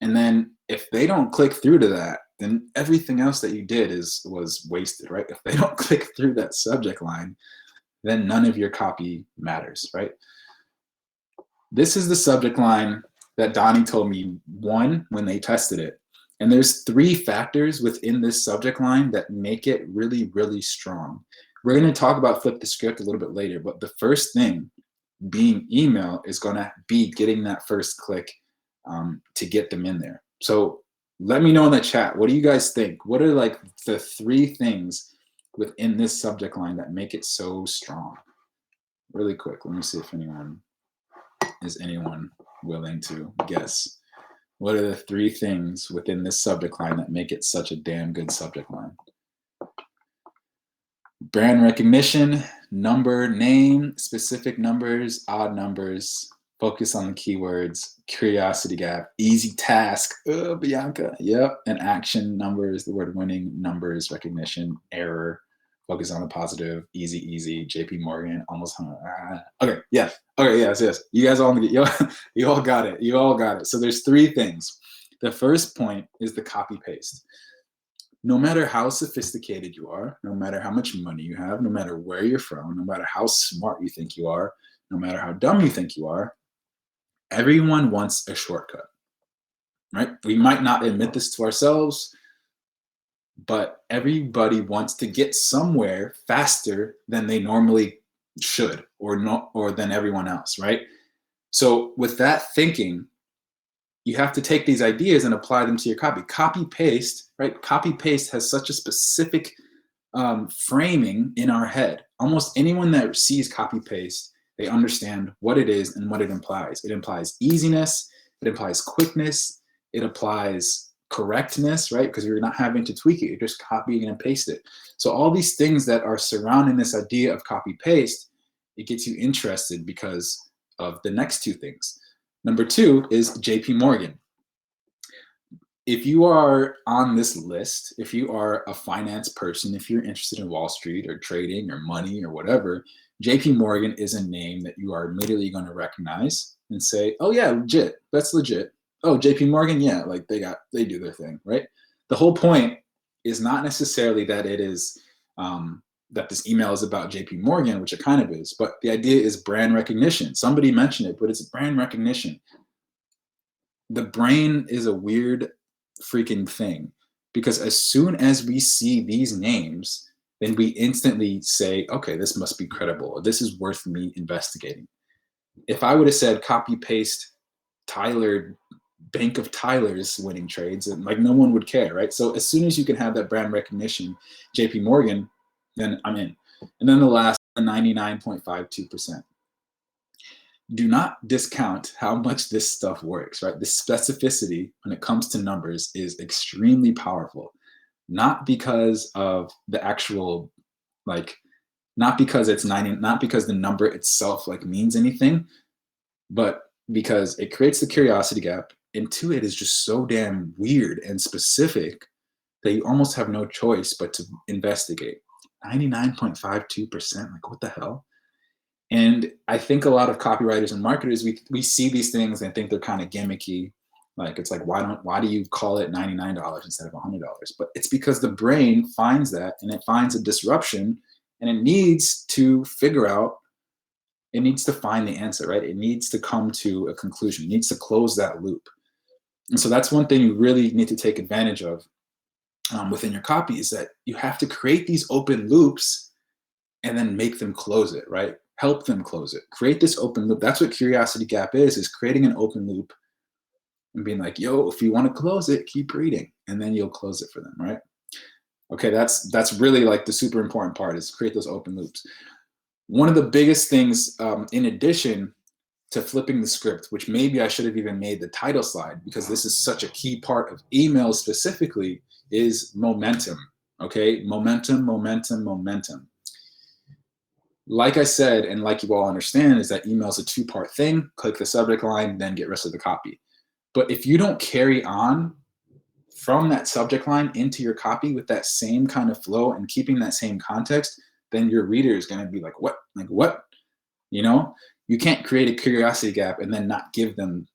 and then if they don't click through to that, then everything else that you did was wasted, right? If they don't click through that subject line, then none of your copy matters, right? This is the subject line that Donnie told me won when they tested it. And there's 3 factors within this subject line that make it really, really strong. We're going to talk about flip the script a little bit later, but the first thing being email is going to be getting that first click to get them in there. So let me know in the chat, what do you guys think? What are like the 3 things within this subject line that make it so strong? Really quick, let me see if anyone willing to guess. What are the 3 things within this subject line that make it such a damn good subject line? Brand recognition, number, name, specific numbers, odd numbers, focus on the keywords, curiosity gap, easy task, Bianca, yep, and action, numbers, the word winning, numbers, recognition, error, focus on the positive, easy, JP Morgan, almost hung. Okay, yes. Okay, yes. You guys all you all got it. You all got it. So there's 3 things. The first point is the copy paste. No matter how sophisticated you are, no matter how much money you have, no matter where you're from, no matter how smart you think you are, no matter how dumb you think you are, everyone wants a shortcut, right? We might not admit this to ourselves, but everybody wants to get somewhere faster than they normally should, or than everyone else, right? So with that thinking, you have to take these ideas and apply them to your copy. Copy paste, right? Copy paste has such a specific framing in our head. Almost anyone that sees copy paste, they understand what it is and what it implies. It implies easiness, it implies quickness, it applies correctness, right? Because you're not having to tweak it, you're just copying and paste it. So all these things that are surrounding this idea of copy paste, it gets you interested because of the next two things. Number two is JP Morgan. If you are on this list, if you are a finance person, if you're interested in Wall Street or trading or money or whatever, JP Morgan is a name that you are immediately going to recognize and say, oh yeah, legit, that's legit. Oh, JP Morgan, yeah, like they do their thing, right? The whole point is not necessarily that it is, that this email is about JP Morgan, which it kind of is, but the idea is brand recognition. Somebody mentioned it, but it's brand recognition. The brain is a weird freaking thing, because as soon as we see these names, then we instantly say, okay, this must be credible, or this is worth me investigating. If I would have said copy paste Tyler, Bank of Tyler's winning trades, and like no one would care, right? So as soon as you can have that brand recognition, JP Morgan, then I'm in. And then the last 99.52%. Do not discount how much this stuff works, right? The specificity when it comes to numbers is extremely powerful, not because of the actual, like, not because it's 90, not because the number itself like means anything, but because it creates the curiosity gap. And two, it is just so damn weird and specific that you almost have no choice but to investigate. 99.52%, like what the hell? And I think a lot of copywriters and marketers, we see these things and think they're kind of gimmicky. Like, it's like, why do you call it $99 instead of $100? But it's because the brain finds that, and it finds a disruption, and it needs to figure out, it needs to find the answer, right? It needs to come to a conclusion. It needs to close that loop. And so that's one thing you really need to take advantage of within your copy, is that you have to create these open loops and then make them close it, right? Help them close it. Create this open loop. That's what curiosity gap is creating an open loop and being like, yo, if you want to close it, keep reading, and then you'll close it for them, right? Okay, that's really like the super important part, is create those open loops. One of the biggest things, in addition to flipping the script, which maybe I should have even made the title slide, because this is such a key part of email specifically, is momentum. Okay, momentum, momentum, momentum. Like I said, and like you all understand, is that email is a two-part thing. Click the subject line, then get rest of the copy. But if you don't carry on from that subject line into your copy with that same kind of flow and keeping that same context, then your reader is going to be like, what? Like, what? You know, you can't create a curiosity gap and then not give them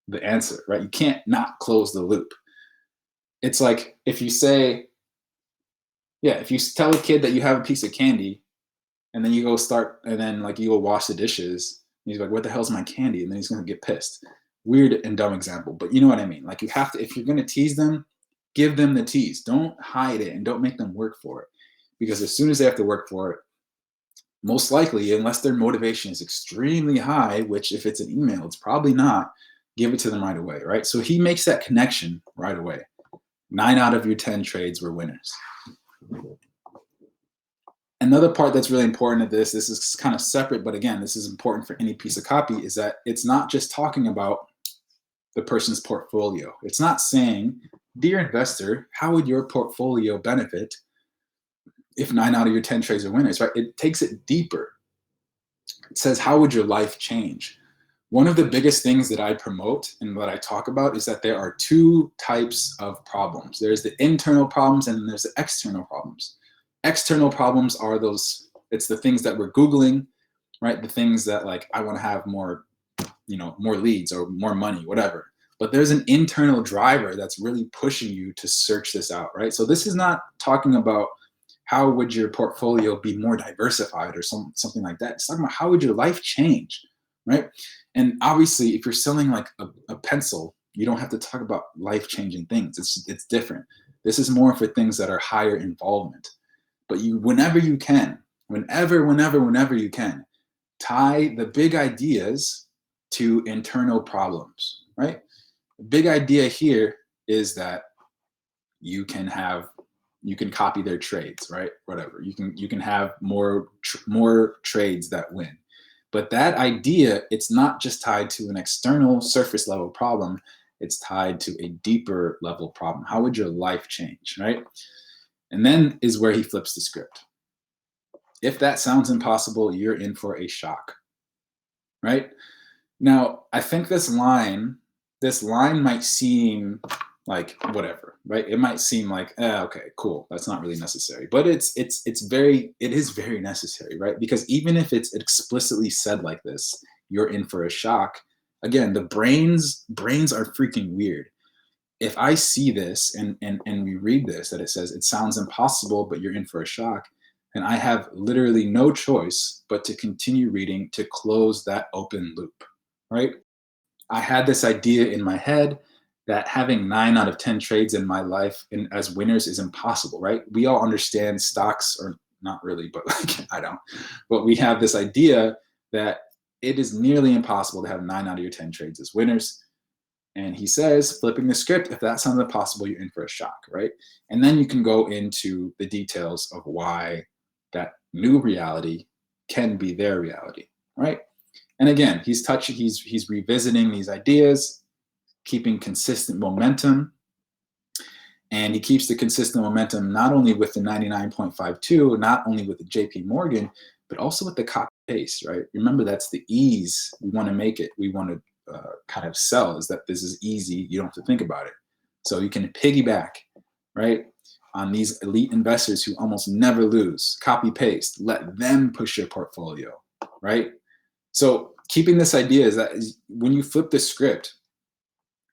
the answer, right? You can't not close the loop. It's like if you say, yeah, if you tell a kid that you have a piece of candy, and then you go start, and then like you go wash the dishes, and he's like, what the hell's my candy? And then he's going to get pissed. Weird and dumb example, but you know what I mean? Like, you have to, if you're going to tease them, give them the tease. Don't hide it, and don't make them work for it. Because as soon as they have to work for it, most likely, unless their motivation is extremely high, which if it's an email, it's probably not, give it to them right away, right? So he makes that connection right away. 9 out of your 10 trades were winners. Another part that's really important of this is kind of separate, but again, this is important for any piece of copy, is that it's not just talking about the person's portfolio. It's not saying, dear investor, how would your portfolio benefit if 9 out of your 10 trades are winners, right? It takes it deeper. It says, how would your life change? One of the biggest things that I promote and what I talk about is that there are 2 types of problems. There's the internal problems, and then there's the external problems. External problems are those, it's the things that we're Googling, right? The things that, like, I want to have more, more leads or more money, whatever. But there's an internal driver that's really pushing you to search this out, right? So this is not talking about how would your portfolio be more diversified or something like that. It's talking about how would your life change, right? And obviously, if you're selling like a pencil, you don't have to talk about life-changing things. It's different. This is more for things that are higher involvement. But you, whenever you can, whenever you can, tie the big ideas to internal problems, right? The big idea here is that you can have, you can copy their trades, right? Whatever. You can have more trades that win. But that idea, it's not just tied to an external surface level problem. It's tied to a deeper level problem. How would your life change, right? And then is where he flips the script. If that sounds impossible, you're in for a shock, right? Now, I think this line might seem like whatever, right? It might seem like, okay, cool, that's not really necessary. But it is very necessary, right? Because even if it's explicitly said like this, you're in for a shock. Again, the brains are freaking weird. If I see this and we read this, that it says it sounds impossible, but you're in for a shock, and I have literally no choice but to continue reading to close that open loop, right? I had this idea in my head that having 9 out of 10 trades in my life as winners is impossible, right? We all understand stocks, or not really, but like, I don't. But we have this idea that it is nearly impossible to have 9 out of your 10 trades as winners. And he says, flipping the script, if that sounds impossible, you're in for a shock, right? And then you can go into the details of why that new reality can be their reality, right? And again, he's revisiting these ideas, keeping consistent momentum. And he keeps the consistent momentum not only with the 99.52, not only with the JP Morgan, but also with the copy paste, right? Remember, that's the ease. We want to make it. We want to kind of sell is that this is easy. You don't have to think about it. So you can piggyback, right, on these elite investors who almost never lose. Copy paste. Let them push your portfolio, right? So keeping this idea is that when you flip the script,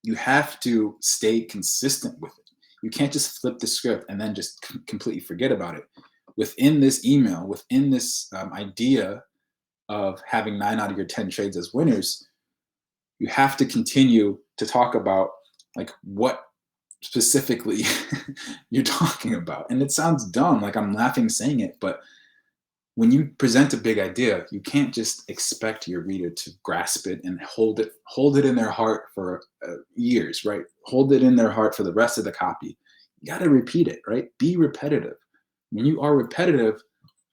you have to stay consistent with it. You can't just flip the script and then just completely forget about it. Within this email, within this idea of having 9 out of your 10 trades as winners, you have to continue to talk about like what specifically you're talking about. And it sounds dumb, like I'm laughing saying it, but when you present a big idea, you can't just expect your reader to grasp it and hold it in their heart for years, right? Hold it in their heart for the rest of the copy. You got to repeat it, right? Be repetitive. When you are repetitive,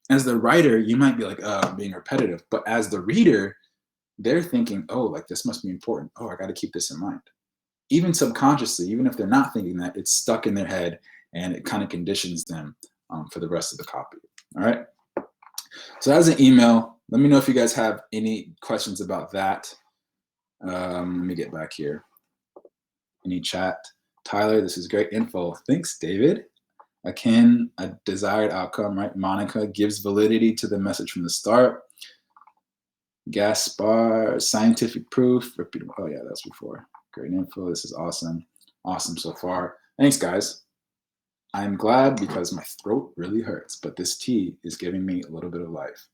as the writer, you might be like, oh, I'm being repetitive. But as the reader, they're thinking, oh, like this must be important. Oh, I got to keep this in mind. Even subconsciously, even if they're not thinking that, it's stuck in their head and it kind of conditions them for the rest of the copy. All right. So as an email, let me know if you guys have any questions about that. Let me get back here. Any chat? Tyler, this is great info. Thanks, David. Akin, a desired outcome, right? Monica gives validity to the message from the start. Gaspar, scientific proof. Repeatable. Oh, yeah, that's before. Great info. This is awesome. Awesome so far. Thanks, guys. I'm glad because my throat really hurts, but this tea is giving me a little bit of life.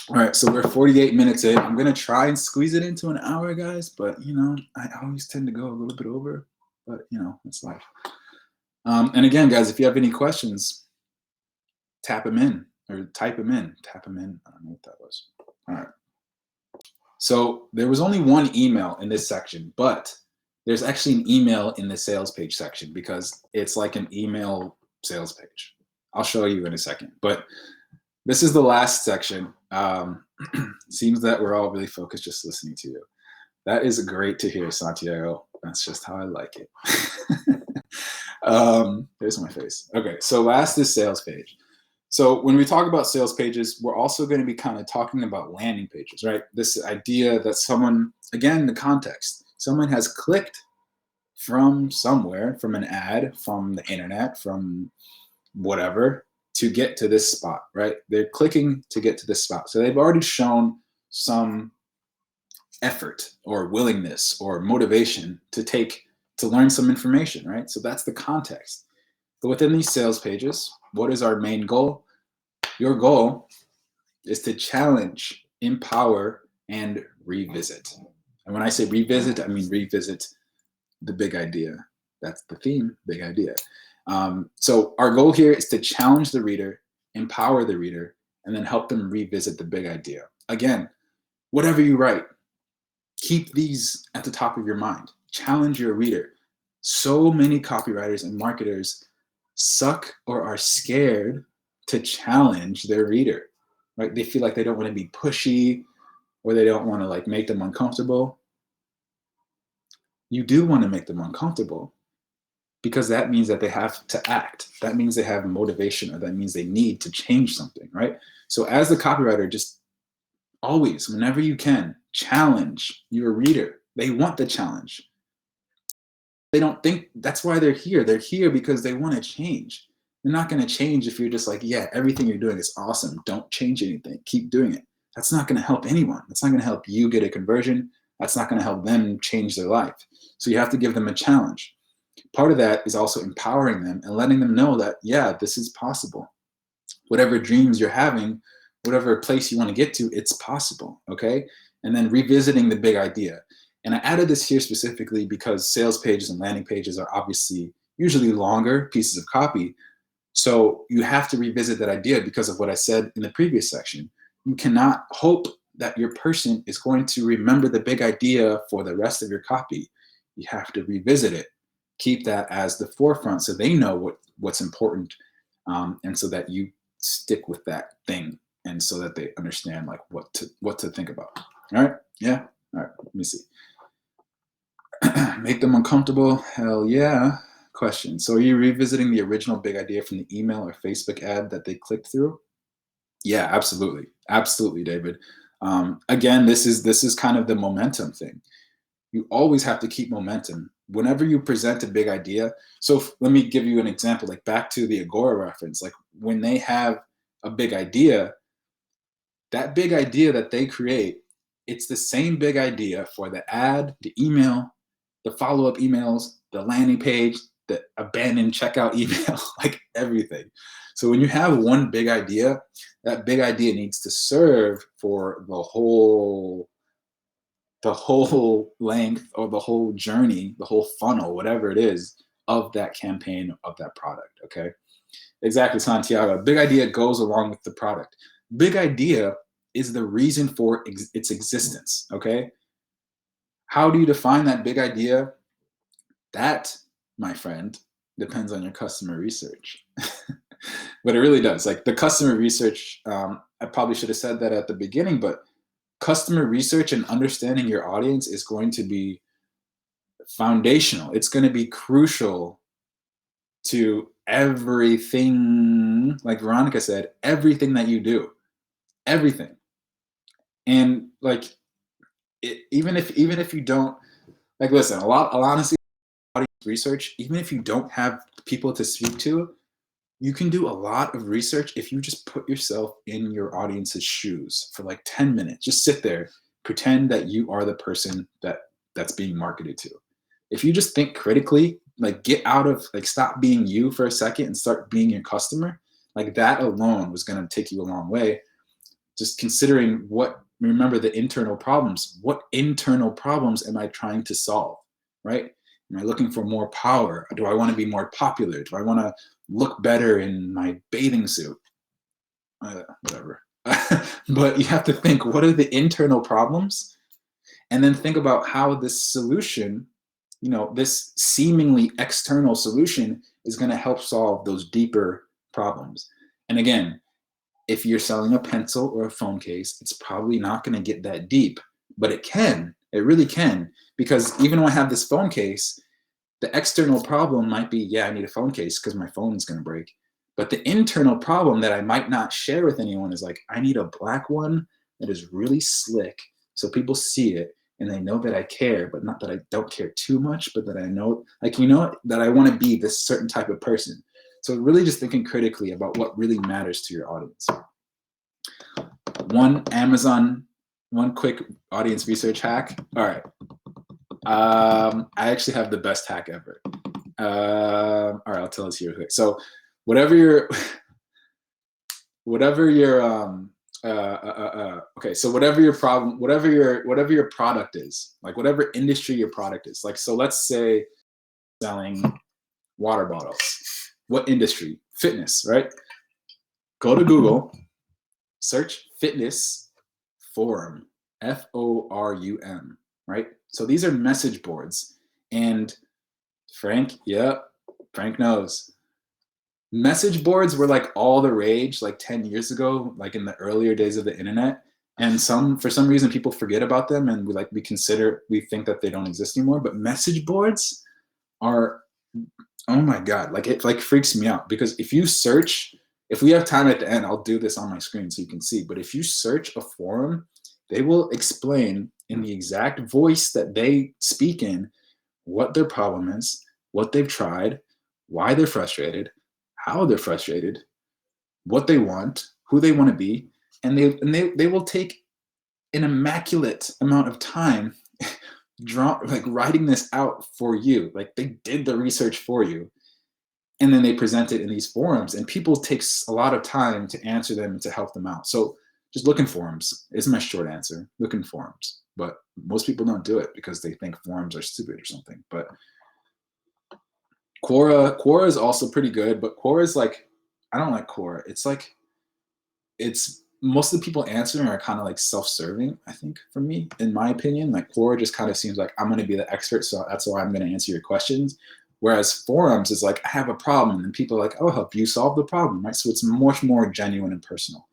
All right, so we're 48 minutes in. I'm going to try and squeeze it into an hour, guys, but, you know, I always tend to go a little bit over, but, you know, it's life. And again, guys, if you have any questions, tap them in or type them in. Tap them in. I don't know what that was. All right. So there was only one email in this section, but there's actually an email in the sales page section because it's like an email sales page. I'll show you in a second, but this is the last section. Seems that we're all really focused just listening to you. That is great to hear, Santiago. That's just how I like it. There's my face. Okay, so last is sales page. So when we talk about sales pages, we're also going to be kind of talking about landing pages, right? This idea that someone, again, the context, someone has clicked from somewhere, from an ad, from the internet, from whatever, to get to this spot, right? They're clicking to get to this spot. So they've already shown some effort or willingness or motivation to learn some information, right? So that's the context. But within these sales pages, what is our main goal? Your goal is to challenge, empower, and revisit. And when I say revisit, I mean revisit the big idea. That's the theme, big idea. So our goal here is to challenge the reader, empower the reader, and then help them revisit the big idea. Again, whatever you write, keep these at the top of your mind. Challenge your reader. So many copywriters and marketers suck or are scared to challenge their reader, right? They feel like they don't want to be pushy, or they don't want to like make them uncomfortable. You do want to make them uncomfortable, because that means that they have to act. That means they have motivation, or that means they need to change something, right? So as the copywriter, just always, whenever you can, challenge your reader. They want the challenge. They don't think that's why they're here. They're here because they want to change. They're not going to change if you're just like, yeah, everything you're doing is awesome. Don't change anything. Keep doing it. That's not going to help anyone. That's not going to help you get a conversion. That's not going to help them change their life. So you have to give them a challenge. Part of that is also empowering them and letting them know that, yeah, this is possible. Whatever dreams you're having, whatever place you want to get to, it's possible, okay? And then revisiting the big idea. And I added this here specifically because sales pages and landing pages are obviously usually longer pieces of copy. So you have to revisit that idea because of what I said in the previous section. You cannot hope that your person is going to remember the big idea for the rest of your copy. You have to revisit it. Keep that as the forefront so they know what's important, and so that you stick with that thing, and so that they understand like what to think about. All right, yeah, all right, let me see. Make them uncomfortable, hell yeah. Question, so are you revisiting the original big idea from the email or Facebook ad that they clicked through? Yeah, absolutely, David. Again, this is kind of the momentum thing. You always have to keep momentum whenever you present a big idea. So let me give you an example, like back to the Agora reference. Like when they have a big idea, that big idea that they create, it's the same big idea for the ad, the email, the follow-up emails, the landing page, the abandoned checkout email, like everything. So when you have one big idea, that big idea needs to serve for the whole length, or the whole journey, the whole funnel, whatever it is, of that campaign, of that product, okay? Exactly, Santiago. Big idea goes along with the product. Big idea is the reason for its existence, okay? How do you define that big idea? That, my friend, depends on your customer research. But it really does. Like the customer research, I probably should have said that at the beginning, but customer research and understanding your audience is going to be foundational. It's going to be crucial to everything, like Veronica said, everything that you do, everything. And like, even if you don't, like, listen, a lot honestly, audience research, even if you don't have people to speak to, you can do a lot of research if you just put yourself in your audience's shoes for like 10 minutes. Just sit there, pretend that you are the person that's being marketed to. If you just think critically, like get out of, like stop being you for a second and start being your customer, like that alone was going to take you a long way. Just considering remember the internal problems. What internal problems am I trying to solve, right? Am I looking for more power? Do I want to be more popular? Do I want to look better in my bathing suit? Whatever. But you have to think, what are the internal problems? And then think about how this solution, this seemingly external solution is going to help solve those deeper problems. And again, if you're selling a pencil or a phone case, it's probably not going to get that deep, but it really can, because even when I have this phone case, the external problem might be, yeah, I need a phone case because my phone is going to break. But the internal problem that I might not share with anyone is like, I need a black one that is really slick so people see it and they know that I care, but not that I don't care too much, but that I know, like, that I want to be this certain type of person. So really just thinking critically about what really matters to your audience. One quick audience research hack. All right. I actually have the best hack ever. All right, I'll tell us here quick. So whatever your okay, so whatever your problem, whatever your product is, like whatever industry your product is, like, so let's say selling water bottles. What industry? Fitness, right? Go to Google, search fitness forum, FORUM, right? So these are message boards, and Frank, yep, Frank knows. Message boards were like all the rage like 10 years ago, like in the earlier days of the internet. And for some reason people forget about them, and we think that they don't exist anymore. But message boards are, oh my God, like it like freaks me out, because if you search, if we have time at the end, I'll do this on my screen so you can see. But if you search a forum, they will explain in the exact voice that they speak in what their problem is, what they've tried, why they're frustrated, how they're frustrated, what they want, who they want to be, and they will take an immaculate amount of time writing this out for you. Like they did the research for you, and then they present it in these forums, and people takes a lot of time to answer them and to help them out. So just look in forums is my short answer. Look in forums. But most people don't do it because they think forums are stupid or something. But Quora is also pretty good, but Quora is like, I don't like Quora. It's like, it's most of the people answering are kind of like self-serving, I think, for me, in my opinion. Like Quora just kind of seems like I'm going to be the expert, so that's why I'm going to answer your questions. Whereas forums is like, I have a problem, and people are like, I'll help you solve the problem, right? So it's much more genuine and personal.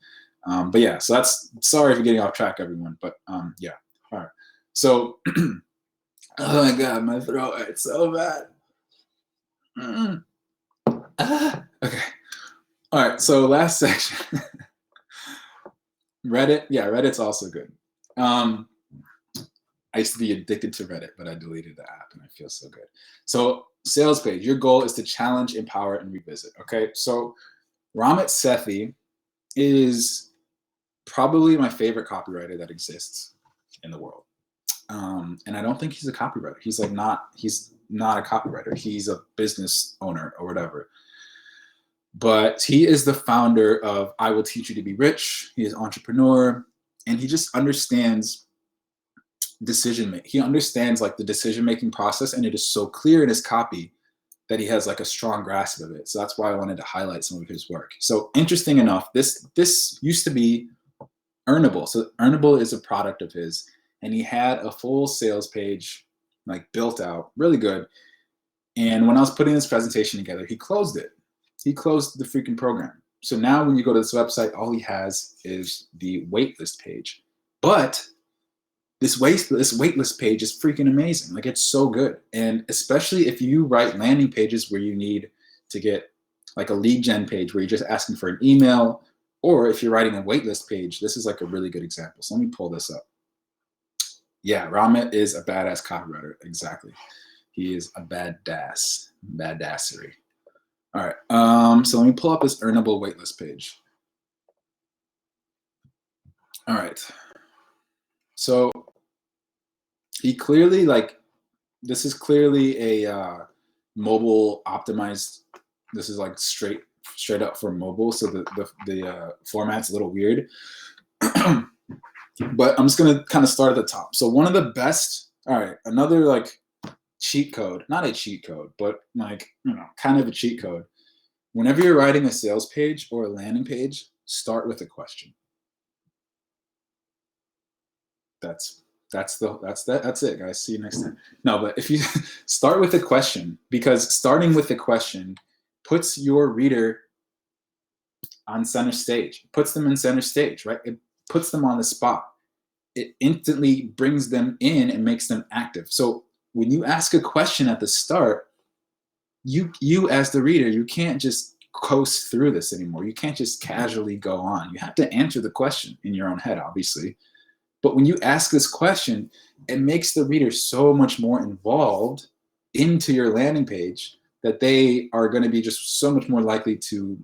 But yeah, so that's, sorry for getting off track, everyone. But yeah, all right. So, oh my God, my throat hurts so bad. Okay. All right, so last section. Reddit, yeah, Reddit's also good. I used to be addicted to Reddit, but I deleted the app and I feel so good. So sales page, your goal is to challenge, empower, and revisit. Okay, so Ramit Sethi is probably my favorite copywriter that exists in the world. And I don't think he's a copywriter. He's not a copywriter. He's a business owner or whatever. But he is the founder of I Will Teach You to Be Rich. He is an entrepreneur, and he just understands decision making. He understands like the decision-making process, and it is so clear in his copy that he has like a strong grasp of it. So that's why I wanted to highlight some of his work. So interesting enough, this used to be Earnable. So Earnable is a product of his, and he had a full sales page like built out, really good. And when I was putting this presentation together, he closed it. He closed the freaking program. So now when you go to this website, all he has is the waitlist page. But this waitlist page is freaking amazing. Like it's so good. And especially if you write landing pages where you need to get like a lead gen page where you're just asking for an email, or if you're writing a waitlist page, this is like a really good example. So let me pull this up. Yeah, Ramit is a badass copywriter. Exactly. He is a badassery. All right, so let me pull up this Earnable waitlist page. All right, so he clearly this is clearly a mobile optimized. This is like straight up for mobile, so the format's a little weird. But I'm just gonna kind of start at the top. So one of the best. All right, another like cheat code, not a cheat code, but like, kind of a cheat code. Whenever you're writing a sales page or a landing page, start with a question. That's it, guys. See you next time. No, but if you start with a question, because starting with a question puts your reader on center stage, puts them in center stage, right? It puts them on the spot. It instantly brings them in and makes them active. So when you ask a question at the start, you as the reader, you can't just coast through this anymore. You can't just casually go on. You have to answer the question in your own head, obviously. But when you ask this question, it makes the reader so much more involved into your landing page that they are going to be just so much more likely to,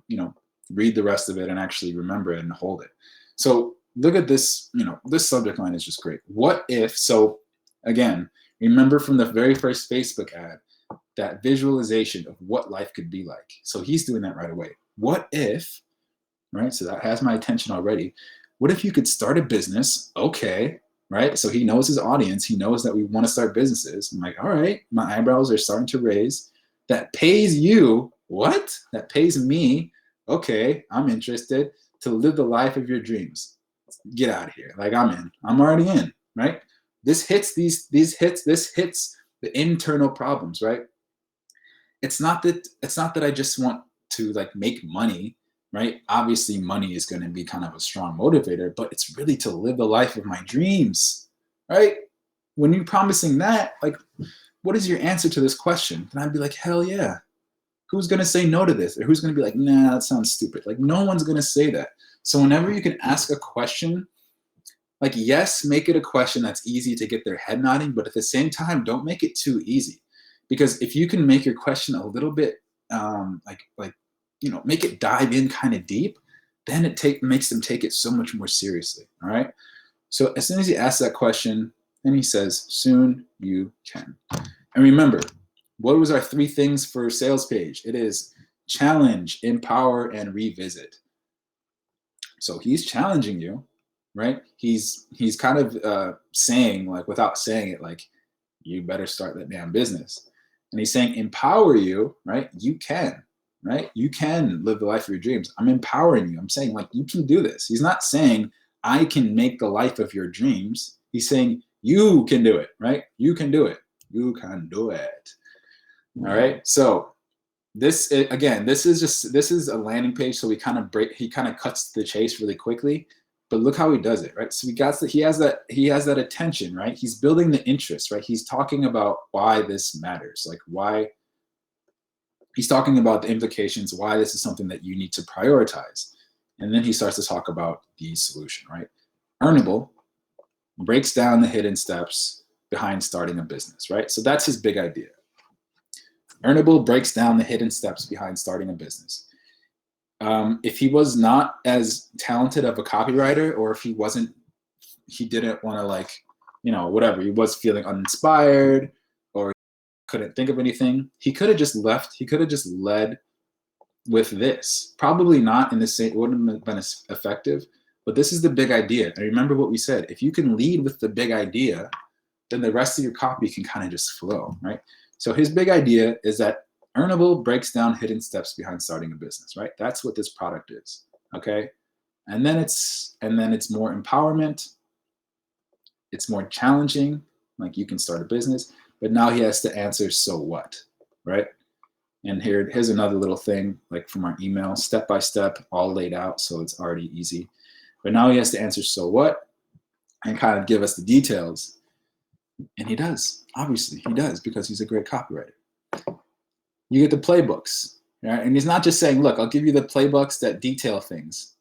read the rest of it and actually remember it and hold it. So look at this, this subject line is just great. What if, so again, remember from the very first Facebook ad, that visualization of what life could be like. So he's doing that right away. What if, right? So that has my attention already. What if you could start a business? Okay, right? So he knows his audience. He knows that we want to start businesses. I'm like, all right, my eyebrows are starting to raise. That pays you, what? That pays me, okay, I'm interested, to live the life of your dreams. Get out of here. Like I'm in. I'm already in, right? This hits the internal problems, right? it's not that I just want to like make money, right? Obviously money is going to be kind of a strong motivator, but it's really to live the life of my dreams, right? When you're promising that, like, what is your answer to this question? And I'd be like, hell yeah. Who's going to say no to this? Or who's going to be like, nah, that sounds stupid? Like, no one's going to say that. So whenever you can ask a question, like, yes, make it a question that's easy to get their head nodding, but at the same time, don't make it too easy. Because if you can make your question a little bit, make it dive in kind of deep, then it makes them take it so much more seriously, all right? So as soon as he asks that question, then he says, soon you can. And remember, what was our 3 things for sales page? It is challenge, empower, and revisit. So he's challenging you, right? He's kind of saying, like, without saying it, like, you better start that damn business. And he's saying, empower you, right? You can, right? You can live the life of your dreams. I'm empowering you. I'm saying, like, you can do this. He's not saying, I can make the life of your dreams. He's saying, you can do it, right? You can do it. You can do it. All right. So this is a landing page. So he kind of cuts to the chase really quickly, but look how he does it, right? So he has that attention, right? He's building the interest, right? He's talking about why this matters, like why he's talking about the implications, why this is something that you need to prioritize. And then he starts to talk about the solution, right? Earnable breaks down the hidden steps behind starting a business, right? So that's his big idea. Earnable breaks down the hidden steps behind starting a business. If he was not as talented of a copywriter, or if he didn't want to, like, whatever, he was feeling uninspired or couldn't think of anything, he could have just led with this. Probably not in the same, it wouldn't have been as effective, but this is the big idea. And remember what we said, if you can lead with the big idea, then the rest of your copy can kind of just flow, right? So his big idea is that Earnable breaks down hidden steps behind starting a business, right? That's what this product is, okay? And then it's more empowerment. It's more challenging, like you can start a business, but now he has to answer, so what, right? And here's another little thing, like from our email, step by step, all laid out, so it's already easy. But now he has to answer, so what, and kind of give us the details. And he does, obviously, he does, because he's a great copywriter. You get the playbooks, right? And he's not just saying, look, I'll give you the playbooks that detail things.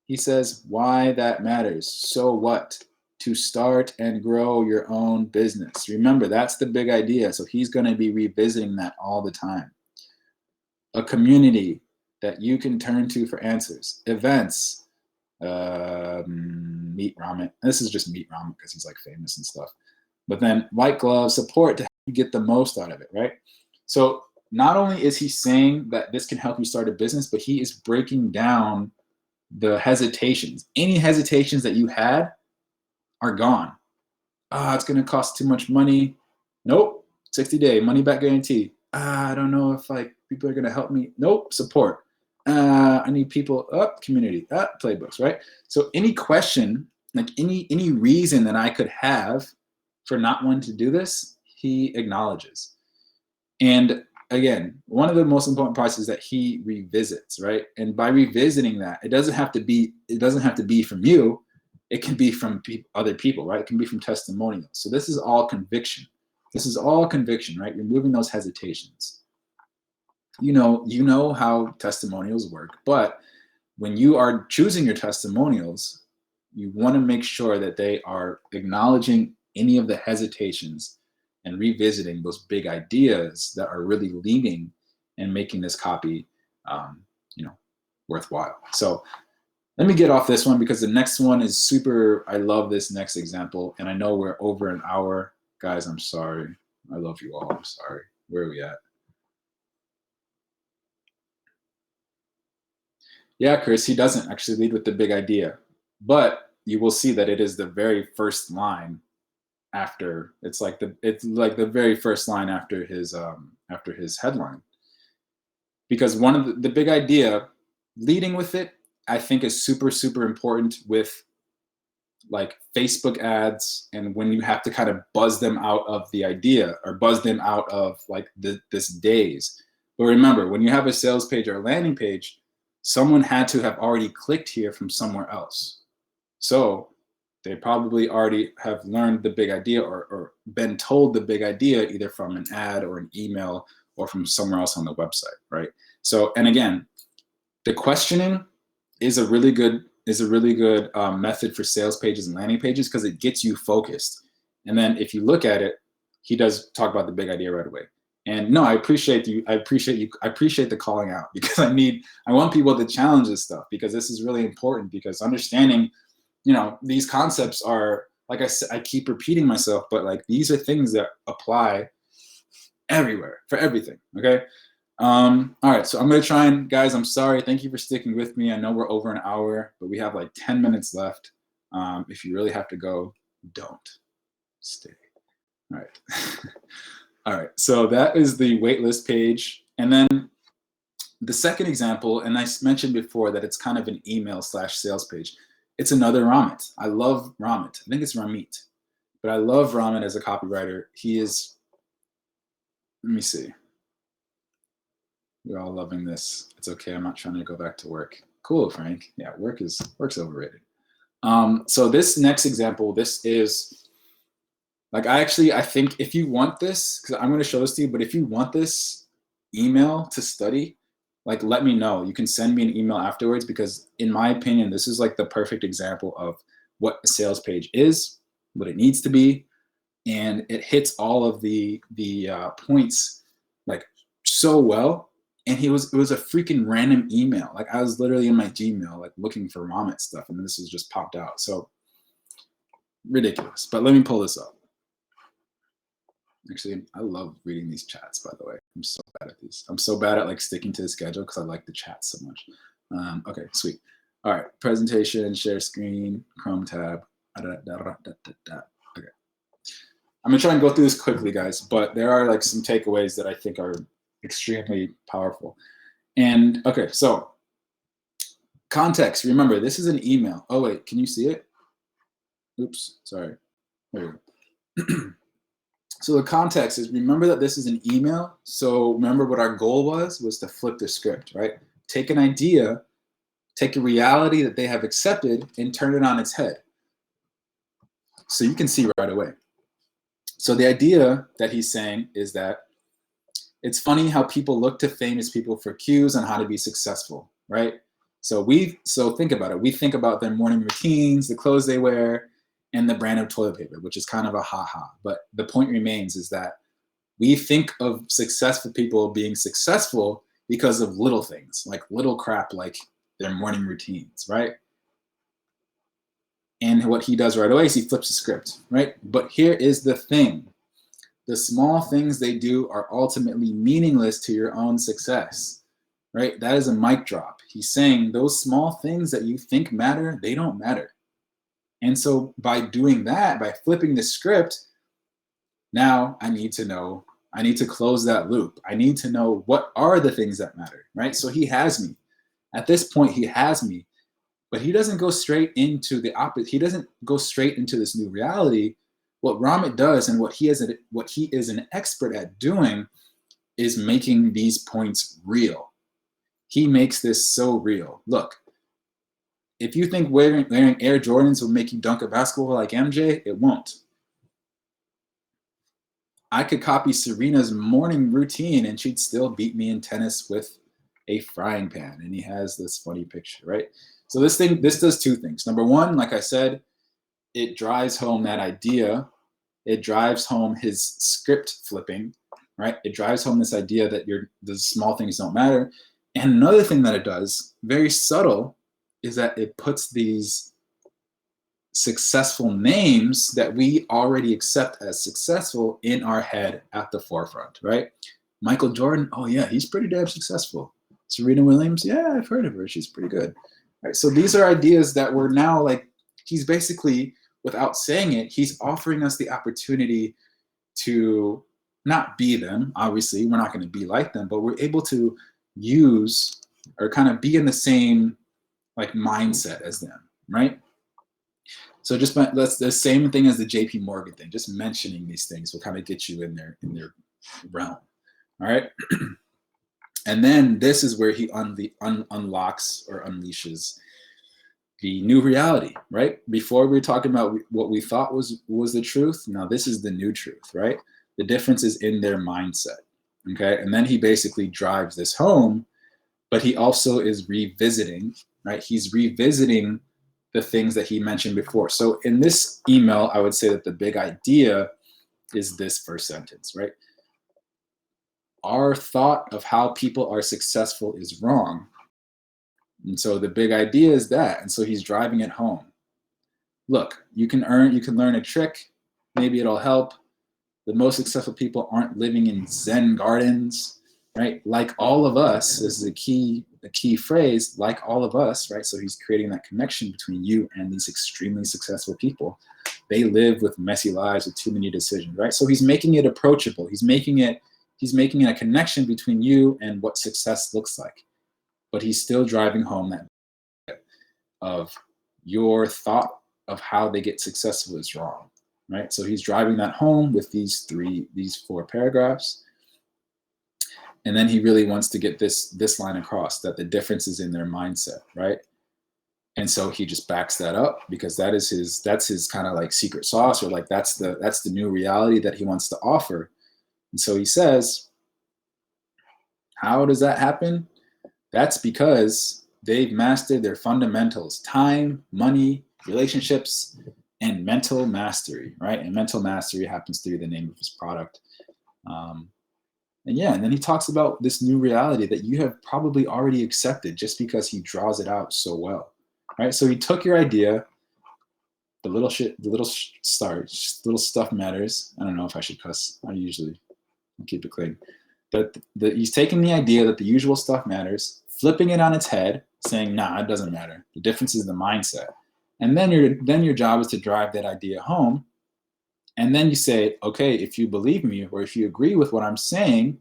He says why that matters. So what? To start and grow your own business. Remember, that's the big idea. So he's going to be revisiting that all the time. A community that you can turn to for answers. Events. Meet Ramen. This is just Meet Ramen because he's like famous and stuff. But then white glove support to help you get the most out of it, right? So not only is he saying that this can help you start a business, but he is breaking down the hesitations. Any hesitations that you had are gone. It's going to cost too much money. Nope. 60-day money back guarantee. I don't know if like people are going to help me. Nope. Support. I need people. Community. Playbooks, right? So any question, like any reason that I could have for not wanting to do this, he acknowledges. And again, one of the most important parts is that he revisits, right? And by revisiting that, it doesn't have to be from you. It can be from other people, right? It can be from testimonials. So this is all conviction. This is all conviction, right? Removing those hesitations. You know how testimonials work, but when you are choosing your testimonials, you want to make sure that they are acknowledging any of the hesitations and revisiting those big ideas that are really leading and making this copy, worthwhile. So let me get off this one because the next one is super. I love this next example, and I know we're over an hour. Guys, I'm sorry. I love you all. I'm sorry. Where are we at? Yeah, Chris, he doesn't actually lead with the big idea, but you will see that it is the very first line after. It's like the very first line after his headline. Because one of the big idea, leading with it, I think is super, super important with like Facebook ads, and when you have to kind of buzz them out of the idea or buzz them out of like this daze. But remember, when you have a sales page or a landing page, someone had to have already clicked here from somewhere else. So they probably already have learned the big idea or been told the big idea either from an ad or an email or from somewhere else on the website, right? So, and again, the questioning is a really good method for sales pages and landing pages because it gets you focused. And then if you look at it, he does talk about the big idea right away. And no, I appreciate you. I appreciate the calling out because I want people to challenge this stuff because this is really important because understanding, you know, these concepts are, like I said, I keep repeating myself, but like these are things that apply everywhere for everything. Okay. All right, so I'm gonna try and, guys, I'm sorry. Thank you for sticking with me. I know we're over an hour, but we have like 10 minutes left. If you really have to go, don't stay. All right. All right, so that is the waitlist page. And then the second example, and I mentioned before that it's kind of an email / sales page. It's another Ramit. I love Ramit. I think it's Ramit, but I love Ramit as a copywriter. He is, let me see. We're all loving this. It's okay. I'm not trying to go back to work. Cool, Frank. Yeah, work's overrated. So this next example, this is like, I think if you want this, because I'm going to show this to you, but if you want this email to study, like, let me know. You can send me an email afterwards because in my opinion, this is like the perfect example of what a sales page is, what it needs to be. And it hits all of the points like so well. And it was a freaking random email. Like I was literally in my Gmail, like looking for Ramit stuff, and this was just popped out. So ridiculous. But let me pull this up. Actually, I love reading these chats, by the way. I'm so bad at these. I'm so bad at like sticking to the schedule because I like the chat so much. Okay, sweet. All right, presentation, share screen, Chrome tab. Okay. I'm gonna try and go through this quickly, guys, but there are like some takeaways that I think are extremely powerful. And okay, so context. Remember, this is an email. Oh wait, can you see it? Oops, sorry. There we go. So the context is, remember that this is an email. So remember what our goal was to flip the script, right? Take an idea, take a reality that they have accepted and turn it on its head. So you can see right away. So the idea that he's saying is that it's funny how people look to famous people for cues on how to be successful, right? So think about it. We think about their morning routines, the clothes they wear, and the brand of toilet paper, which is kind of a ha-ha. But the point remains is that we think of successful people being successful because of little things, like little crap, like their morning routines, right? And what he does right away is he flips the script, right? But here is the thing. The small things they do are ultimately meaningless to your own success, right? That is a mic drop. He's saying those small things that you think matter, they don't matter. And so by doing that, by flipping the script, now I need to close that loop. I need to know what are the things that matter, right? So he has me. At this point, he has me, but he doesn't go straight into the opposite. He doesn't go straight into this new reality. What Ramit does and what he is an expert at doing is making these points real. He makes this so real. Look, if you think wearing Air Jordans will make you dunk a basketball like MJ, it won't. I could copy Serena's morning routine and she'd still beat me in tennis with a frying pan. And he has this funny picture, right? So this does two things. Number one, like I said, it drives home that idea. It drives home his script flipping, right? It drives home this idea that the small things don't matter. And another thing that it does, very subtle, is that it puts these successful names that we already accept as successful in our head at the forefront, right? Michael Jordan, oh yeah, he's pretty damn successful. Serena Williams, yeah, I've heard of her. She's pretty good. Right? So these are ideas that we're now like, he's basically, without saying it, he's offering us the opportunity to not be them. Obviously, we're not going to be like them, but we're able to use or kind of be in the same like mindset as them, right? So just that's the same thing as the JP Morgan thing. Just mentioning these things will kind of get you in their realm. All right. And then this is where he unlocks or unleashes the new reality, right? Before we were talking about what we thought was the truth. Now this is the new truth, right? The difference is in their mindset. Okay. And then he basically drives this home, but he also is revisiting, right? He's revisiting the things that he mentioned before. So in this email, I would say that the big idea is this first sentence, right? Our thought of how people are successful is wrong. And so the big idea is that. And so he's driving it home. Look, you can learn a trick. Maybe it'll help. The most successful people aren't living in Zen gardens, right? Like all of us, this is a key phrase, like all of us, right? So he's creating that connection between you and these extremely successful people. They live with messy lives with too many decisions, right? So he's making it approachable. He's making it a connection between you and what success looks like. But he's still driving home that of your thought of how they get successful is wrong, right? So he's driving that home with these 4 paragraphs. And then he really wants to get this line across, that the difference is in their mindset, right? And so he just backs that up because that's his kind of like secret sauce, or like that's the new reality that he wants to offer. And so he says, how does that happen? That's because they've mastered their fundamentals: time, money, relationships, and mental mastery, right? And mental mastery happens to be the name of his product. And then he talks about this new reality that you have probably already accepted just because he draws it out so well, right? So he took your idea, the little stuff matters. I don't know if I should cuss. I usually keep it clean. But he's taking the idea that the usual stuff matters, flipping it on its head, saying, nah, it doesn't matter. The difference is the mindset. And then your job is to drive that idea home. And then you say, okay, if you believe me, or if you agree with what I'm saying,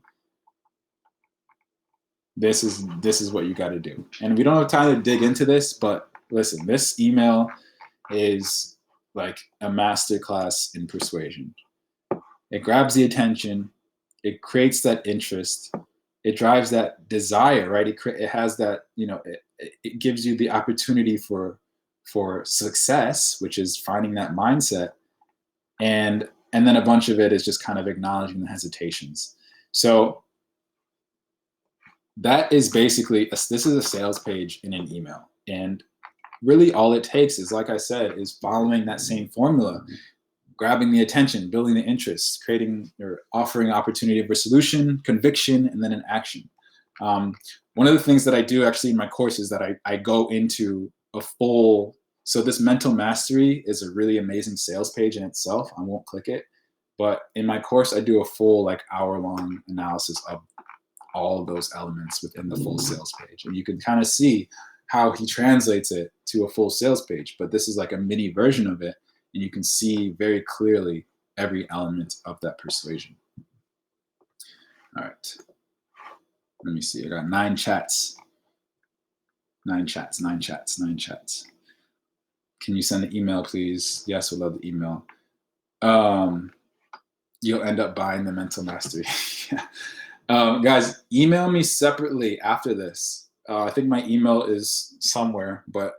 this is what you got to do. And we don't have time to dig into this, but listen, this email is like a masterclass in persuasion. It grabs the attention. It creates that interest. It drives that desire, right? It has that, it gives you the opportunity for success, which is finding that mindset. And then a bunch of it is just kind of acknowledging the hesitations. So that is basically, this is a sales page in an email. And really all it takes is, like I said, is following that same formula, grabbing the attention, building the interest, creating or offering opportunity for solution, conviction, and then an action. One of the things that I do actually in my course is that I go into a full, so this mental mastery is a really amazing sales page in itself. I won't click it, but in my course, I do a full hour-long analysis of all of those elements within the full sales page. And you can kind of see how he translates it to a full sales page, but this is like a mini version of it. And you can see very clearly every element of that persuasion. All right. Let me see. I got 9 chats. 9 chats. Can you send an email, please? Yes, we'll love the email. You'll end up buying the mental mastery. Guys, email me separately after this. I think my email is somewhere, but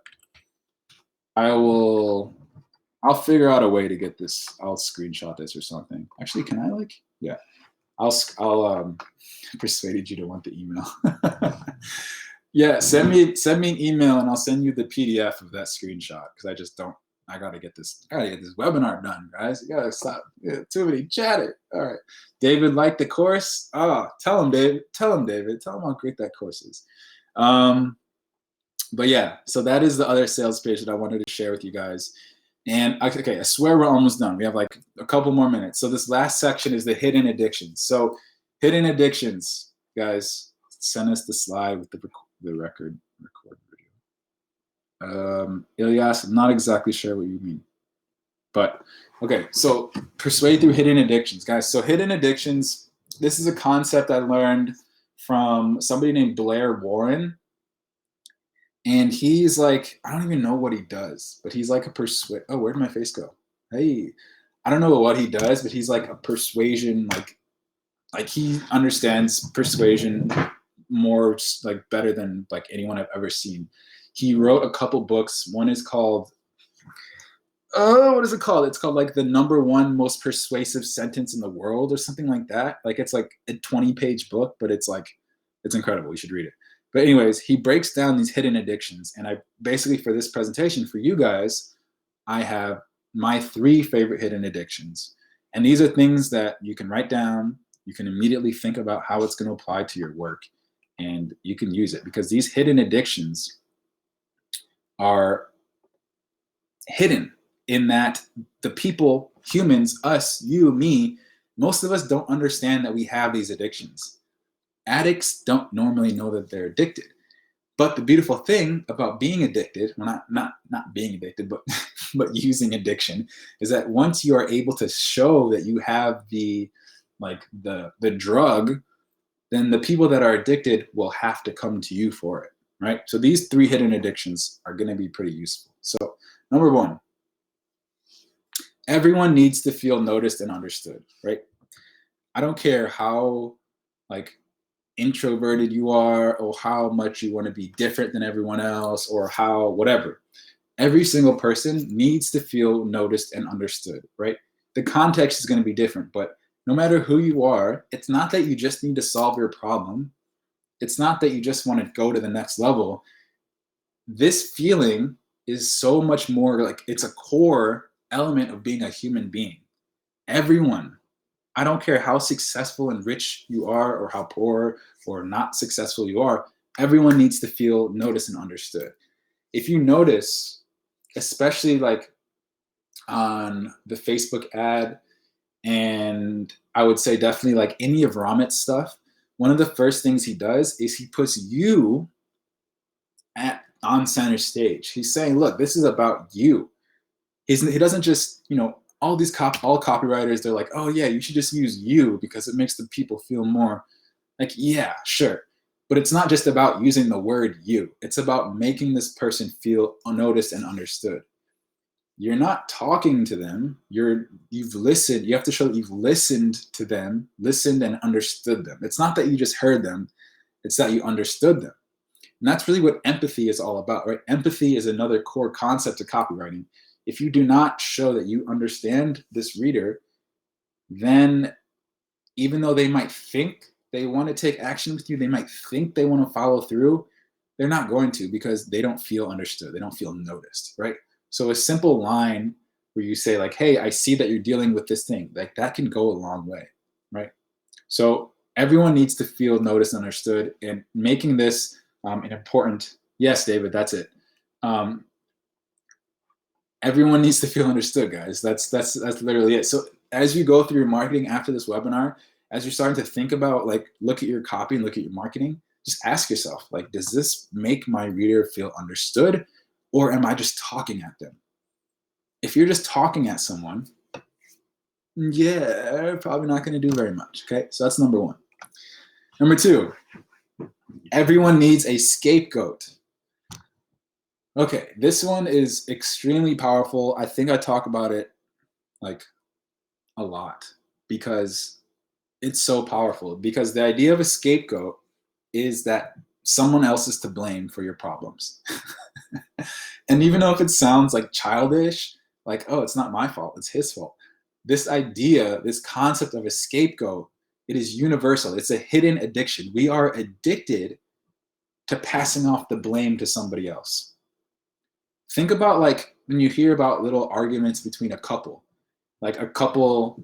I'll figure out a way to get this. I'll screenshot this or something. Actually, can I yeah. I'll persuaded you to want the email. Yeah, send me an email and I'll send you the PDF of that screenshot, because I gotta get this webinar done, guys. You gotta stop. Yeah, too many chatting. All right. David liked the course. Tell him, David. Tell him how great that course is. But yeah, so that is the other sales page that I wanted to share with you guys. And okay, I swear we're almost done. We have like a couple more minutes. So this last section is the hidden addictions. So hidden addictions, guys, send us the slide with the record video. Ilyas, I'm not exactly sure what you mean. But okay, so persuade through hidden addictions, guys. So hidden addictions, this is a concept I learned from somebody named Blair Warren. And he's like, I don't even know what he does, but he's like a oh, where'd my face go? Hey, I don't know what he does, but he's like a persuasion, like he understands persuasion more like better than like anyone I've ever seen. He wrote a couple books. One is called, oh, what is it called? It's called like the #1 most persuasive sentence in the world or something like that. Like it's like a 20-page book, but it's like, it's incredible. You should read it. But anyways, he breaks down these hidden addictions. And I basically, for this presentation for you guys, I have my 3 favorite hidden addictions. And these are things that you can write down. You can immediately think about how it's going to apply to your work, and you can use it, because these hidden addictions are hidden in that the people, humans, us, you, me, most of us don't understand that we have these addictions. Addicts don't normally know that they're addicted. But the beautiful thing about being addicted, well, not being addicted, but but using addiction, is that once you are able to show that you have the drug, then the people that are addicted will have to come to you for it, right? So these 3 hidden addictions are going to be pretty useful. So #1, everyone needs to feel noticed and understood, right? I don't care how like introverted you are, or how much you want to be different than everyone else, or how whatever. Every single person needs to feel noticed and understood, right? The context is going to be different, but no matter who you are, it's not that you just need to solve your problem. It's not that you just want to go to the next level. This feeling is so much more like, it's a core element of being a human being. Everyone, I don't care how successful and rich you are, or how poor or not successful you are, everyone needs to feel noticed and understood. If you notice, especially like on the Facebook ad, and I would say definitely like any of Ramit's stuff, one of the first things he does is he puts you on center stage. He's saying, look, this is about you. He doesn't just, all copywriters, they're like, oh yeah, you should just use you because it makes the people feel more like, yeah, sure. But it's not just about using the word you. It's about making this person feel noticed and understood. You're not talking to them. You've listened. You have to show that you've listened to them, listened and understood them. It's not that you just heard them. It's that you understood them. And that's really what empathy is all about, right? Empathy is another core concept of copywriting. If you do not show that you understand this reader, then even though they might think they want to take action with you, they might think they want to follow through, they're not going to, because they don't feel understood. They don't feel noticed, right? So a simple line where you say like, hey, I see that you're dealing with this thing, like that can go a long way, right? So everyone needs to feel noticed and understood, and making this an important, yes, David, that's it. Everyone needs to feel understood, guys. That's literally it. So as you go through your marketing after this webinar, as you're starting to think about, like, look at your copy and look at your marketing, just ask yourself, like, does this make my reader feel understood, or am I just talking at them? If you're just talking at someone, yeah, probably not going to do very much. Okay, so that's #1. #2, everyone needs a scapegoat. Okay, this one is extremely powerful. I think I talk about it like a lot because it's so powerful. Because the idea of a scapegoat is that someone else is to blame for your problems. And even though if it sounds like childish, like, oh, it's not my fault, it's his fault. This idea, this concept of a scapegoat, it is universal. It's a hidden addiction. We are addicted to passing off the blame to somebody else. Think about like when you hear about little arguments between a couple, like a couple,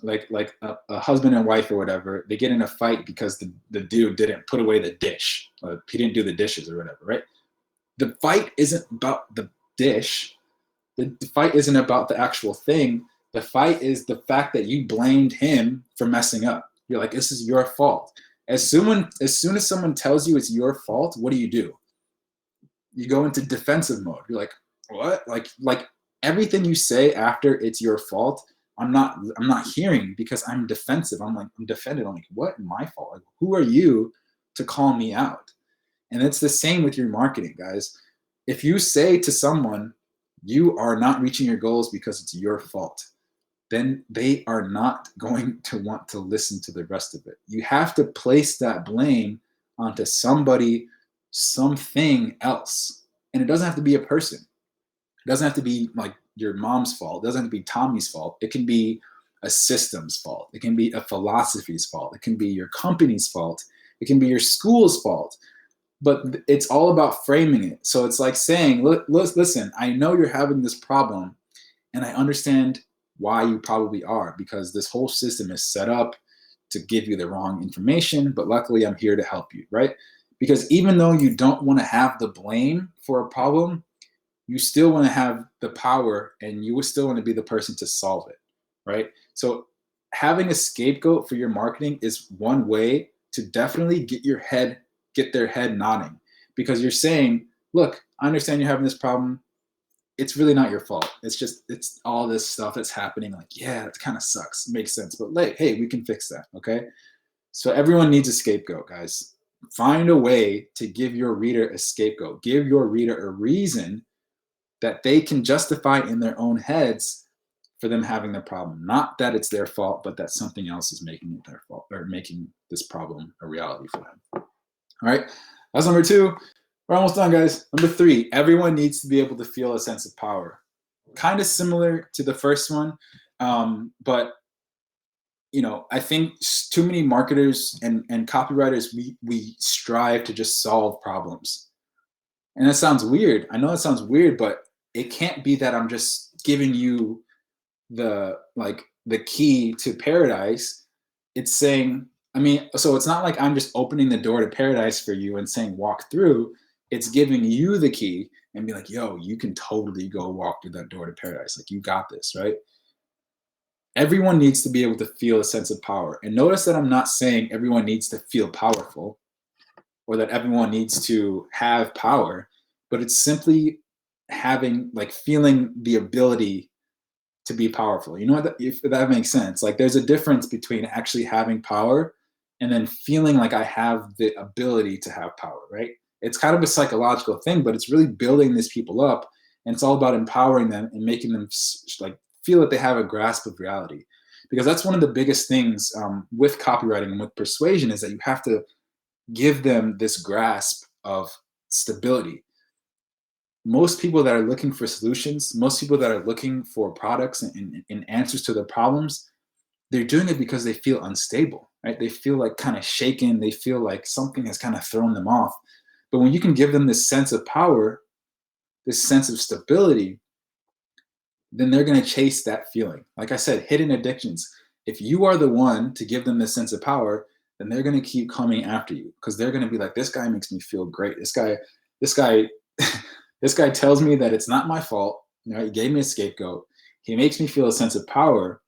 like a husband and wife or whatever, they get in a fight because the dude didn't put away the dish. He didn't do the dishes or whatever, right? The fight isn't about the dish. The fight isn't about the actual thing. The fight is the fact that you blamed him for messing up. You're like, this is your fault. As soon as someone tells you it's your fault, what do? You go into defensive mode. You're like, what? Like everything you say after it's your fault, I'm not hearing, because I'm defensive. I'm defended. I'm like, what? My fault? Like, who are you to call me out? And it's the same with your marketing, guys. If you say to someone, you are not reaching your goals because it's your fault, then they are not going to want to listen to the rest of it. You have to place that blame onto somebody, something else. And it doesn't have to be a person. It doesn't have to be like your mom's fault. It doesn't have to be Tommy's fault. It can be a system's fault. It can be a philosophy's fault. It can be your company's fault. It can be your school's fault. But it's all about framing it. So it's like saying, listen, I know you're having this problem, and I understand why you probably are, because this whole system is set up to give you the wrong information, but luckily I'm here to help you, right? Because even though you don't want to have the blame for a problem, you still want to have the power, and you would still want to be the person to solve it, right? So having a scapegoat for your marketing is one way to definitely get their head nodding, because you're saying, look, I understand you're having this problem. It's really not your fault. It's all this stuff that's happening. Like, yeah, it kind of sucks. It makes sense. But like, hey, we can fix that. Okay. So everyone needs a scapegoat, guys. Find a way to give your reader a scapegoat. Give your reader a reason that they can justify in their own heads for them having the problem. Not that it's their fault, but that something else is making it their fault, or making this problem a reality for them. All right. That's number 2. We're almost done, guys. Number 3, everyone needs to be able to feel a sense of power. Kind of similar to the first one, but I think too many marketers and copywriters, we strive to just solve problems. And that sounds weird. I know it sounds weird, but it can't be that I'm just giving you the key to paradise. It's saying, so it's not like I'm just opening the door to paradise for you and saying walk through. It's giving you the key and be like, yo, you can totally go walk through that door to paradise. Like, you got this, right? Everyone needs to be able to feel a sense of power. And notice that I'm not saying everyone needs to feel powerful or that everyone needs to have power, but it's simply feeling the ability to be powerful. You know what? If that makes sense. Like, there's a difference between actually having power and then feeling like I have the ability to have power, right? It's kind of a psychological thing, but it's really building these people up, and it's all about empowering them and making them feel that they have a grasp of reality. Because that's one of the biggest things with copywriting and with persuasion, is that you have to give them this grasp of stability. Most people that are looking for solutions, most people that are looking for products and answers to their problems, they're doing it because they feel unstable, right? They feel like kind of shaken. They feel like something has kind of thrown them off. But when you can give them this sense of power, this sense of stability, then they're going to chase that feeling. Like I said, hidden addictions. If you are the one to give them this sense of power, then they're going to keep coming after you, because they're going to be like, this guy makes me feel great. This guy tells me that it's not my fault. He gave me a scapegoat. He makes me feel a sense of power.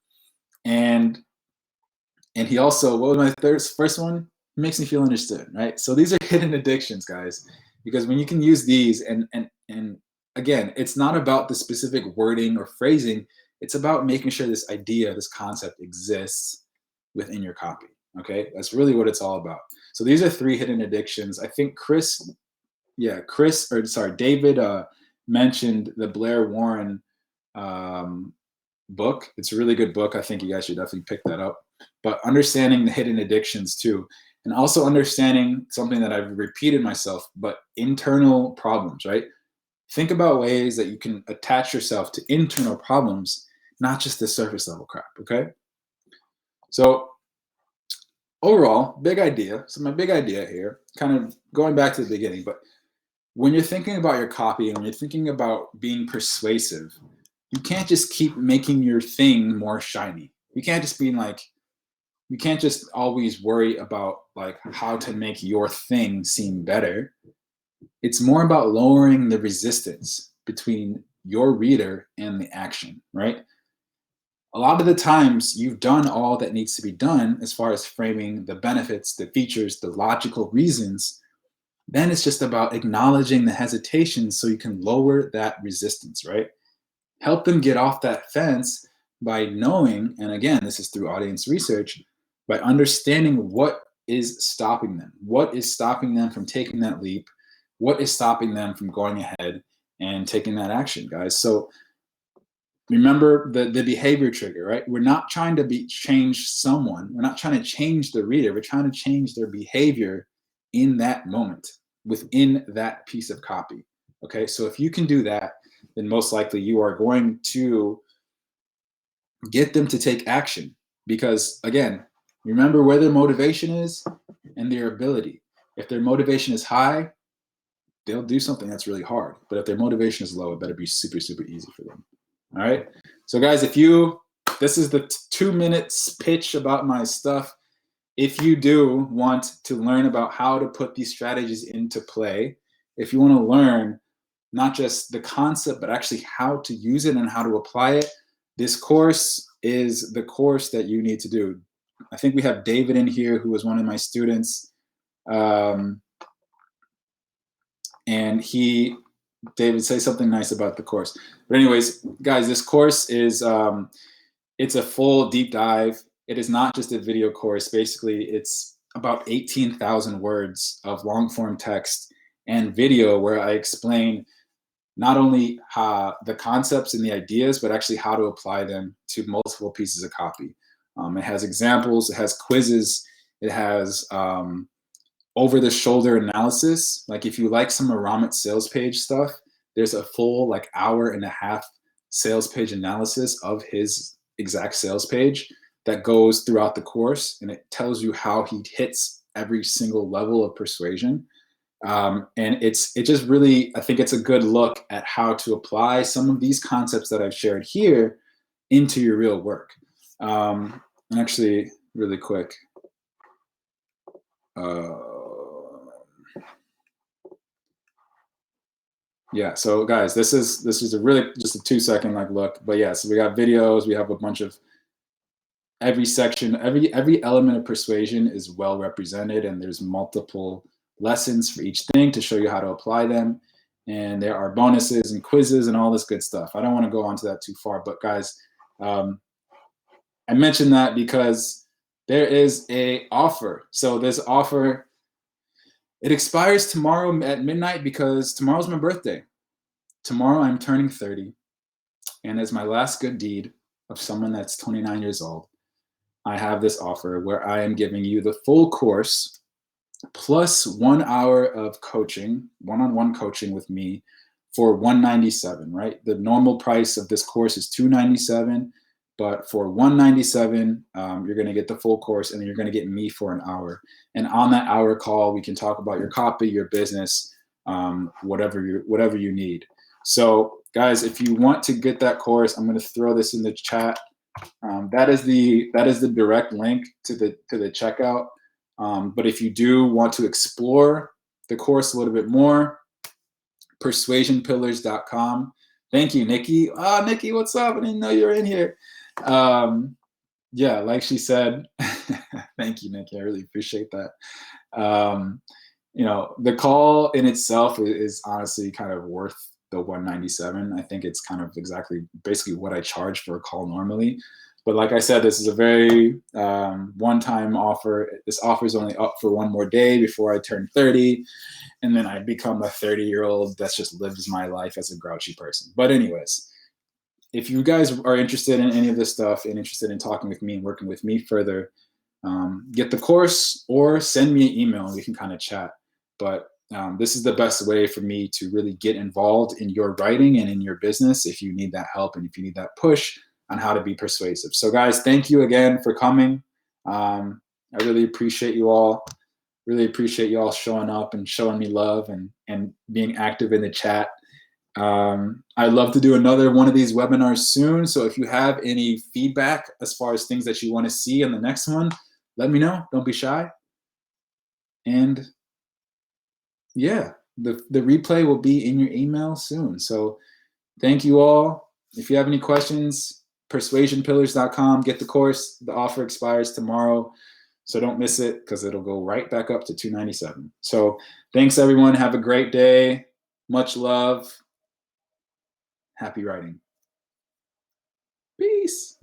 And he also, what was my first one? He makes me feel understood, right? So these are hidden addictions, guys, because when you can use these, and again, it's not about the specific wording or phrasing. It's about making sure this idea, this concept exists within your copy. Okay, that's really what it's all about. So these are 3 hidden addictions. I think David mentioned the Blair Warren book. It's a really good book. I think you guys should definitely pick that up. But understanding the hidden addictions too, and also understanding something that I've repeated myself, but internal problems, right? Think about ways that you can attach yourself to internal problems, not just the surface level crap, okay? So overall, big idea. So my big idea here, kind of going back to the beginning, but when you're thinking about your copy and when you're thinking about being persuasive, you can't just keep making your thing more shiny. You can't just be like, you can't just always worry about like how to make your thing seem better. It's more about lowering the resistance between your reader and the action, right? A lot of the times you've done all that needs to be done as far as framing the benefits, the features, the logical reasons. Then it's just about acknowledging the hesitation so you can lower that resistance, right? Help them get off that fence by knowing, and again, this is through audience research, by understanding what is stopping them? What is stopping them from taking that leap? What is stopping them from going ahead and taking that action, guys? So remember the behavior trigger, right? We're not trying to change someone. We're not trying to change the reader. We're trying to change their behavior in that moment within that piece of copy. Okay, so if you can do that, then most likely you are going to get them to take action. Because again, remember where their motivation is and their ability. If their motivation is high, they'll do something that's really hard. But if their motivation is low, it better be super, super easy for them. All right. So guys, this is the 2 minutes pitch about my stuff. If you do want to learn about how to put these strategies into play, if you want to learn not just the concept, but actually how to use it and how to apply it, this course is the course that you need to do. I think we have David in here, who was one of my students. And David, say something nice about the course. But anyways, guys, this course is, it's a full deep dive. It is not just a video course. Basically, it's about 18,000 words of long form text and video where I explain not only the concepts and the ideas, but actually how to apply them to multiple pieces of copy. It has examples, it has quizzes, it has over-the-shoulder analysis. Like if you like some Aramit sales page stuff, there's a full like 1.5 hour sales page analysis of his exact sales page that goes throughout the course, and it tells you how he hits every single level of persuasion. And it just really, I think it's a good look at how to apply some of these concepts that I've shared here into your real work. And actually, really quick, yeah, so guys, this is a really just a 2-second like look, but yeah, so we got videos, we have a bunch of every section, every element of persuasion is well represented, and there's multiple lessons for each thing to show you how to apply them. And there are bonuses and quizzes and all this good stuff. I don't want to go on to that too far, but guys, I mentioned that because there is a offer. So this offer, it expires tomorrow at midnight because tomorrow's my birthday. Tomorrow I'm turning 30, and as my last good deed of someone that's 29 years old, I have this offer where I am giving you the full course plus 1 hour of coaching, one-on-one coaching with me for $197, right? The normal price of this course is $297, but for $197, you're gonna get the full course, and then you're gonna get me for an hour. And on that hour call, we can talk about your copy, your business, whatever you need. So guys, if you want to get that course, I'm gonna throw this in the chat. That is the direct link to the checkout. But if you do want to explore the course a little bit more, persuasionpillars.com. Thank you, Nikki. Nikki, what's up? I didn't know you were in here. Yeah, like she said, thank you, Nikki. I really appreciate that. You know, the call in itself is honestly kind of worth the $197. I think it's kind of basically what I charge for a call normally. But like I said, this is a very one-time offer. This offer is only up for one more day before I turn 30. And then I become a 30-year-old that just lives my life as a grouchy person. But anyways, if you guys are interested in any of this stuff and interested in talking with me and working with me further, get the course or send me an email and we can kind of chat. But this is the best way for me to really get involved in your writing and in your business if you need that help and if you need that push on how to be persuasive. So guys, thank you again for coming. I really appreciate you all. Really appreciate you all showing up and showing me love and being active in the chat. I'd love to do another one of these webinars soon. So if you have any feedback as far as things that you want to see in the next one, let me know. Don't be shy. And yeah, the replay will be in your email soon. So thank you all. If you have any questions, persuasionpillars.com, get the course. The offer expires tomorrow. So don't miss it because it'll go right back up to $297. So thanks everyone. Have a great day. Much love. Happy writing. Peace.